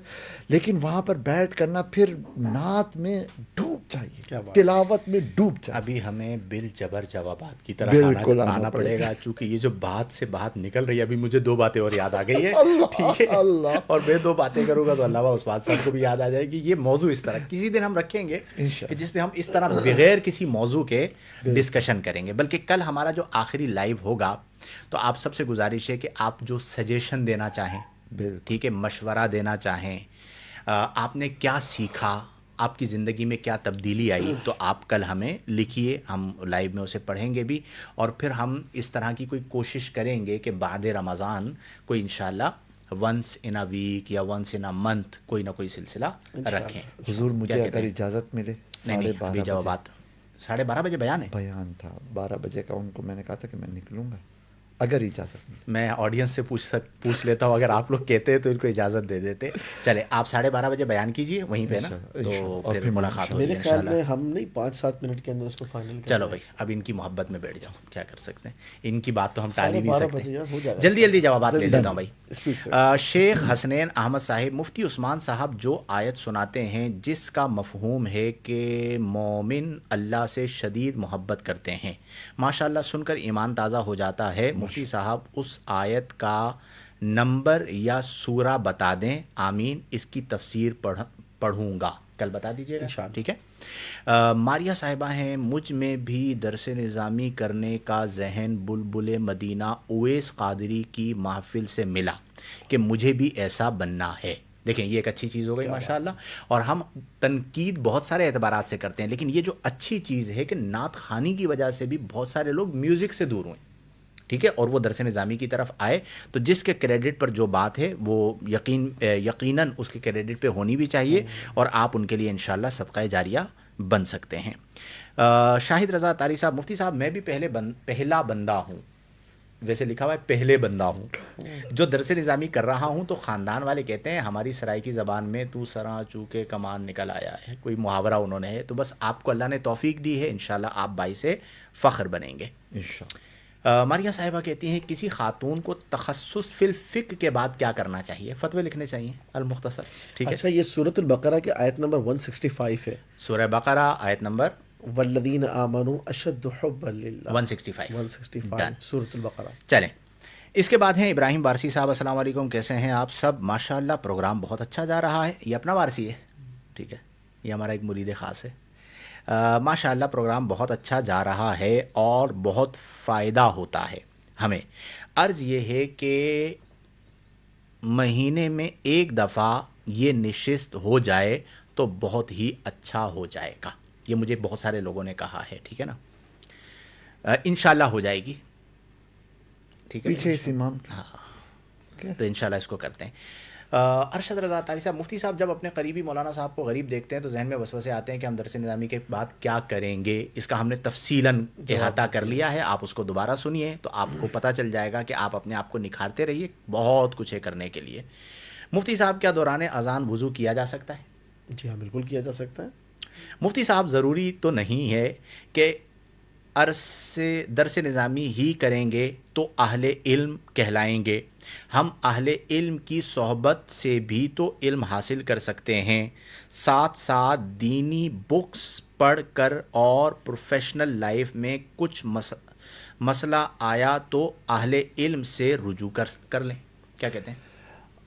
لیکن وہاں پر بیٹھ کرنا پھر نعت میں ڈوب چاہیے, تلاوت میں ڈوب چاہیے. ابھی ہمیں بل جبر جوابات کی طرف آنا پڑے گا, چونکہ یہ جو بات سے بات نکل رہی ہے, ابھی مجھے 2 باتیں اور یاد آ گئی ہے, ٹھیک ہے, اور میں 2 باتیں کروں گا تو اللہ اس بات صاحب کو بھی یاد آ جائے گی. یہ موضوع اس طرح کسی دن ہم رکھیں گے کہ جس پہ ہم اس طرح بغیر کسی موضوع کے ڈسکشن کریں گے. بلکہ کل ہمارا جو آخری لائیو ہوگا تو آپ سب سے گزارش ہے کہ آپ جو سجیشن دینا چاہیں, ٹھیک ہے, مشورہ دینا چاہیں, آپ نے کیا سیکھا, آپ کی زندگی میں کیا تبدیلی آئی, تو آپ کل ہمیں لکھیے, ہم لائیو میں اسے پڑھیں گے بھی, اور پھر ہم اس طرح کی کوئی کوشش کریں گے کہ بعد رمضان کوئی انشاءاللہ ونس ان اے ویک یا ونس ان اے منتھ کوئی نہ کوئی سلسلہ رکھیں. حضور مجھے اگر اجازت ملے, نہیں ابھی جوابات 12:30 بجے بیان تھا, 12 بجے کا ان کو میں نے کہا تھا کہ میں نکلوں گا, اگر اجازت ملے. میں آڈینس سے پوچھ لیتا ہوں, اگر آپ لوگ کہتے ہیں تو ان کو اجازت دے دیتے. چلے آپ 12:30 بجے بیان کیجئے وہیں پہ نا, تو پھر ملاقات ہوگی میرے خیال میں ہم نہیں 5-7 منٹ کے اندر اس کو فائنل. چلو بھائی, اب ان کی محبت میں بیٹھ جاؤ, کیا کر سکتے ہیں, ان کی بات تو ہم ٹال ہی نہیں سکتے. جلدی جوابات لے لیتا ہوں بھائی. شیخ حسنین احمد صاحب, مفتی عثمان صاحب جو آیت سناتے ہیں جس کا مفہوم ہے کہ مومن اللہ سے شدید محبت کرتے ہیں, ماشاءاللہ سن کر ایمان تازہ ہو جاتا ہے. مفتی صاحب اس آیت کا نمبر یا سورہ بتا دیں, آمین. اس کی تفسیر پڑھوں گا, کل بتا دیجیے گا, ٹھیک ہے. ماریہ صاحبہ ہیں, مجھ میں بھی درس نظامی کرنے کا ذہن بلبل مدینہ اویس قادری کی محفل سے ملا کہ مجھے بھی ایسا بننا ہے. دیکھیں یہ ایک اچھی چیز ہو گئی ماشاءاللہ, اور ہم تنقید بہت سارے اعتبارات سے کرتے ہیں, لیکن یہ جو اچھی چیز ہے کہ نعت خوانی کی وجہ سے بھی بہت سارے لوگ میوزک سے دور ہوئے, ٹھیک ہے, اور وہ درس نظامی کی طرف آئے. تو جس کے کریڈٹ پر جو بات ہے وہ یقیناً اس کے کریڈٹ پہ ہونی بھی چاہیے, اور آپ ان کے لیے انشاءاللہ صدقہ جاریہ بن سکتے ہیں. شاہد رضا طاری صاحب, مفتی صاحب میں بھی پہلا بندہ ہوں, ویسے لکھا ہوا ہے پہلے بندہ ہوں, جو درس نظامی کر رہا ہوں, تو خاندان والے کہتے ہیں ہماری سرائیکی زبان میں تو سراں چوکے کمان نکل آیا ہے, کوئی محاورہ انہوں نے ہے. تو بس آپ کو اللہ نے توفیق دی ہے, انشاءاللہ آپ باعث فخر بنیں گے انشاءاللہ. ماریہ صاحبہ کہتی ہیں کسی خاتون کو تخصص فی الفقہ کے بعد کیا کرنا چاہیے, فتوے لکھنے چاہیے المختصر, ٹھیک ہے. اچھا, یہ سورۃ البقرہ کی آیت نمبر 165 ہے, سورہ بقرہ آیت نمبر والذین آمنوا اشد حبا للہ, 165 سورۃ البقرہ. چلیں, اس کے بعد ہیں ابراہیم وارسی صاحب. السلام علیکم, کیسے ہیں آپ سب؟ ماشاءاللہ پروگرام بہت اچھا جا رہا ہے. یہ اپنا وارسی ہے, ٹھیک ہے, یہ ہمارا ایک مرید خاص ہے. ماشاءاللہ پروگرام بہت اچھا جا رہا ہے اور بہت فائدہ ہوتا ہے ہمیں. عرض یہ ہے کہ مہینے میں ایک دفعہ یہ نشست ہو جائے تو بہت ہی اچھا ہو جائے گا. یہ مجھے بہت سارے لوگوں نے کہا ہے, ٹھیک ہے نا, انشاءاللہ ہو جائے گی, ٹھیک ہے, پیچھے اس امام ہاں, تو انشاءاللہ اس کو کرتے ہیں. ارشد رضا اطاری صاحب، مفتی صاحب جب اپنے قریبی مولانا صاحب کو غریب دیکھتے ہیں تو ذہن میں وسوسے آتے ہیں کہ ہم درس نظامی کے بعد کیا کریں گے. اس کا ہم نے تفصیلاً احاطہ کر لیا ہے، آپ اس کو دوبارہ سنیے تو آپ کو پتہ چل جائے گا کہ آپ اپنے آپ کو نکھارتے رہیے، بہت کچھ ہے کرنے کے لیے. مفتی صاحب کیا دوران اذان وضو کیا جا سکتا ہے؟ جی ہاں، بالکل کیا جا سکتا ہے. مفتی صاحب ضروری تو نہیں ہے کہ درس نظامی ہی کریں گے تو اہل علم کہلائیں گے. ہم اہل علم کی صحبت سے بھی تو علم حاصل کر سکتے ہیں، ساتھ ساتھ دینی بکس پڑھ کر، اور پروفیشنل لائف میں کچھ مسئلہ آیا تو اہل علم سے رجوع کر لیں. کیا کہتے ہیں؟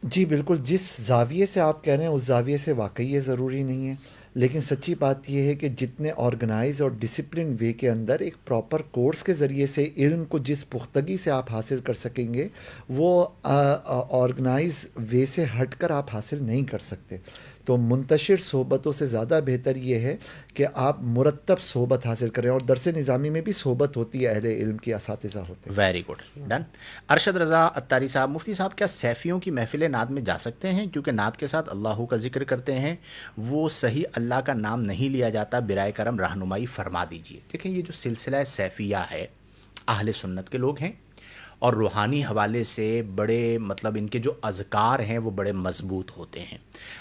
جی بالکل، جس زاویے سے آپ کہہ رہے ہیں اس زاویے سے واقعی یہ ضروری نہیں ہے، لیکن سچی بات یہ ہے کہ جتنے آرگنائز اور ڈسپلن وے کے اندر ایک پراپر کورس کے ذریعے سے علم کو جس پختگی سے آپ حاصل کر سکیں گے، وہ آرگنائز وے سے ہٹ کر آپ حاصل نہیں کر سکتے. تو منتشر صحبتوں سے زیادہ بہتر یہ ہے کہ آپ مرتب صحبت حاصل کریں، اور درس نظامی میں بھی صحبت ہوتی ہے، اہل علم کے اساتذہ ہوتے ہیں. Very good, done. Arshad Raza Attari صاحب، مفتی صاحب کیا سیفیوں کی محفل نعت میں جا سکتے ہیں؟ کیونکہ نعت کے ساتھ اللہ کا ذکر کرتے ہیں، وہ صحیح اللہ کا نام نہیں لیا جاتا، برائے کرم رہنمائی فرما دیجیے. دیکھیں یہ جو سلسلہ سیفیہ ہے، اہل سنت کے لوگ ہیں اور روحانی حوالے سے بڑے مطلب ان کے جو اذکار ہیں وہ بڑے مضبوط ہوتے ہیں.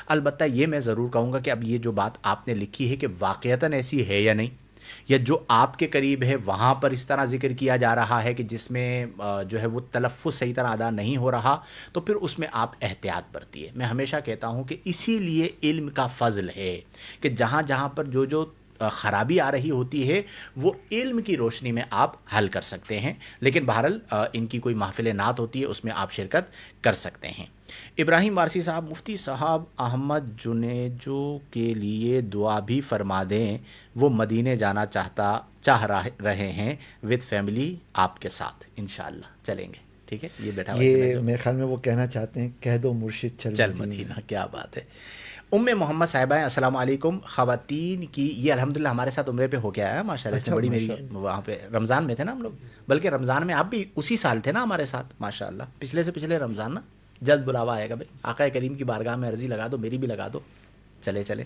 البتہ یہ میں ضرور کہوں گا کہ اب یہ جو بات آپ نے لکھی ہے کہ واقعتاً ایسی ہے یا نہیں، یا جو آپ کے قریب ہے وہاں پر اس طرح ذکر کیا جا رہا ہے کہ جس میں جو ہے وہ تلفظ صحیح طرح ادا نہیں ہو رہا، تو پھر اس میں آپ احتیاط برتیے. میں ہمیشہ کہتا ہوں کہ اسی لیے علم کا فضل ہے کہ جہاں جہاں پر جو خرابی آ رہی ہوتی ہے وہ علم کی روشنی میں آپ حل کر سکتے ہیں. لیکن بہرحال ان کی کوئی محفل نعت ہوتی ہے، اس میں آپ شرکت کر سکتے ہیں. ابراہیم وارسی صاحب، مفتی صاحب احمد جنیجو کے لیے دعا بھی فرما دیں، وہ مدینے جانا چاہ رہے ہیں وتھ فیملی آپ کے ساتھ. انشاءاللہ چلیں گے. ٹھیک ہے، یہ بیٹھا ہوا ہے یہ جنیجو. میرے خیال میں وہ کہنا چاہتے ہیں کہہ دو مرشد چل مدینہ. کیا بات ہے. محمد صاحبہ السلام علیکم. خواتین کی یہ الحمدللہ ہمارے ساتھ عمرے پہ ہو کے آیا ماشاء اللہ. اس نے بڑی میری وہاں پہ رمضان میں تھے نا ہم لوگ، بلکہ رمضان میں آپ بھی اسی سال تھے نا ہمارے ساتھ ماشاء اللہ، پچھلے سے پچھلے رمضان نا. جلد بلاوا آئے گا بھائی، آقا کریم کی بارگاہ میں عرضی لگا دو، میری بھی لگا دو. چلے.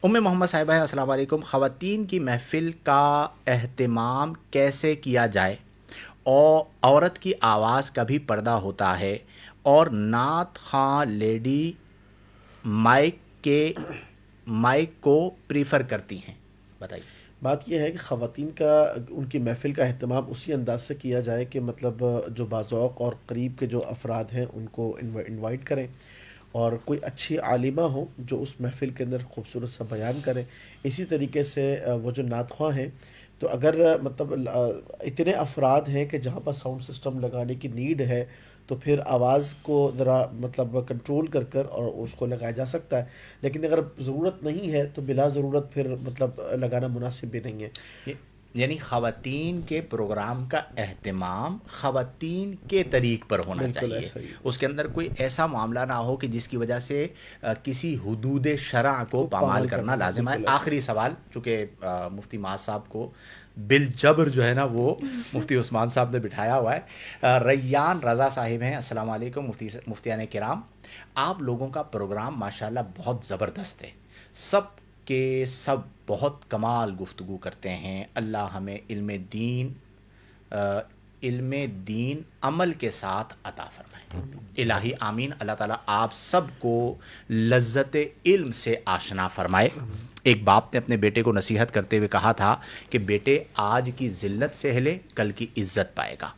محمد صاحبہ السلام علیکم. خواتین کی محفل کا اہتمام کیسے کیا جائے؟ اور عورت کی آواز کا بھی پردہ ہوتا ہے، اور نعت خواں لیڈی مائک کو پریفر کرتی ہیں. بتائیے. بات یہ ہے کہ خواتین کا ان کی محفل کا اہتمام اسی انداز سے کیا جائے کہ مطلب جو باذوق اور قریب کے جو افراد ہیں ان کو انوائٹ کریں، اور کوئی اچھی عالمہ ہو جو اس محفل کے اندر خوبصورت سا بیان کریں. اسی طریقے سے وہ جو نعت خواں ہیں، تو اگر مطلب اتنے افراد ہیں کہ جہاں پر ساؤنڈ سسٹم لگانے کی نیڈ ہے، تو پھر آواز کو ذرا مطلب کنٹرول کر اور اس کو لگایا جا سکتا ہے. لیکن اگر ضرورت نہیں ہے تو بلا ضرورت پھر مطلب لگانا مناسب بھی نہیں ہے. یعنی خواتین کے پروگرام کا اہتمام خواتین کے طریق پر ہونا چاہیے، اس کے اندر کوئی ایسا معاملہ نہ ہو کہ جس کی وجہ سے کسی حدود شرع کو پامال کرنا لازم ہے. آخری سوال، چونکہ مفتی معاذ صاحب کو بالجبر جو ہے نا وہ مفتی عثمان صاحب نے بٹھایا ہوا ہے. ریان رضا صاحب ہیں، السلام علیکم مفتیان کرام. آپ لوگوں کا پروگرام ماشاءاللہ بہت زبردست ہے، سب کہ سب بہت کمال گفتگو کرتے ہیں. اللہ ہمیں علم دین عمل کے ساتھ عطا فرمائے. الہی آمین. اللہ تعالیٰ آپ سب کو لذت علم سے آشنا فرمائے. ایک باپ نے اپنے بیٹے کو نصیحت کرتے ہوئے کہا تھا کہ بیٹے آج کی ذلت سہ لے، کل کی عزت پائے گا.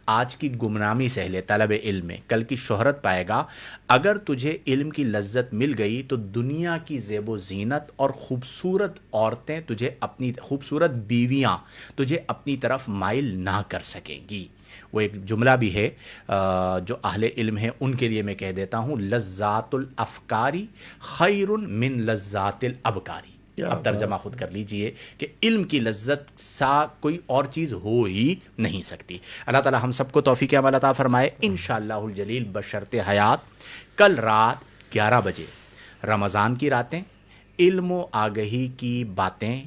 آج کی گمنامی سہ لے طلب علم میں، کل کی شہرت پائے گا. اگر تجھے علم کی لذت مل گئی تو دنیا کی زیب و زینت اور خوبصورت عورتیں تجھے اپنی خوبصورت بیویاں تجھے اپنی طرف مائل نہ کر سکیں گی. وہ ایک جملہ بھی ہے جو اہل علم ہیں ان کے لیے میں کہہ دیتا ہوں، لذات الافکاری خیر من لذات الابکاری. اب ترجمہ خود کر لیجئے کہ علم کی لذت سا کوئی اور چیز ہو ہی نہیں سکتی. اللہ تعالی ہم سب کو توفیق عمل عطا فرمائے. انشاءاللہ الجلیل بشرط حیات کل رات 11 بجے رمضان کی راتیں علم و آگہی کی باتیں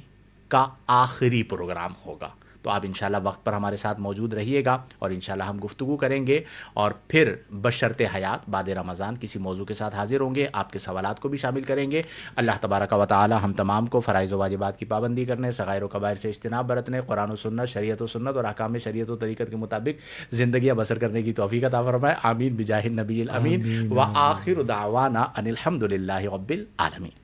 کا آخری پروگرام ہوگا. تو آپ انشاءاللہ وقت پر ہمارے ساتھ موجود رہیے گا اور انشاءاللہ ہم گفتگو کریں گے اور پھر بشرط حیات بعد رمضان کسی موضوع کے ساتھ حاضر ہوں گے، آپ کے سوالات کو بھی شامل کریں گے۔ اللہ تبارک و تعالی ہم تمام کو فرائض و واجبات کی پابندی کرنے، صغائر و کبائر سے اجتناب برتنے، قرآن و سنت، شریعت و سنت اور احکام شریعت و طریقت کے مطابق زندگیاں بسر کرنے کی توفیق عطا فرمائے۔ آمین بجاہ النبی الامین۔ وآخر دعوانا ان الحمد للہ رب العالمین۔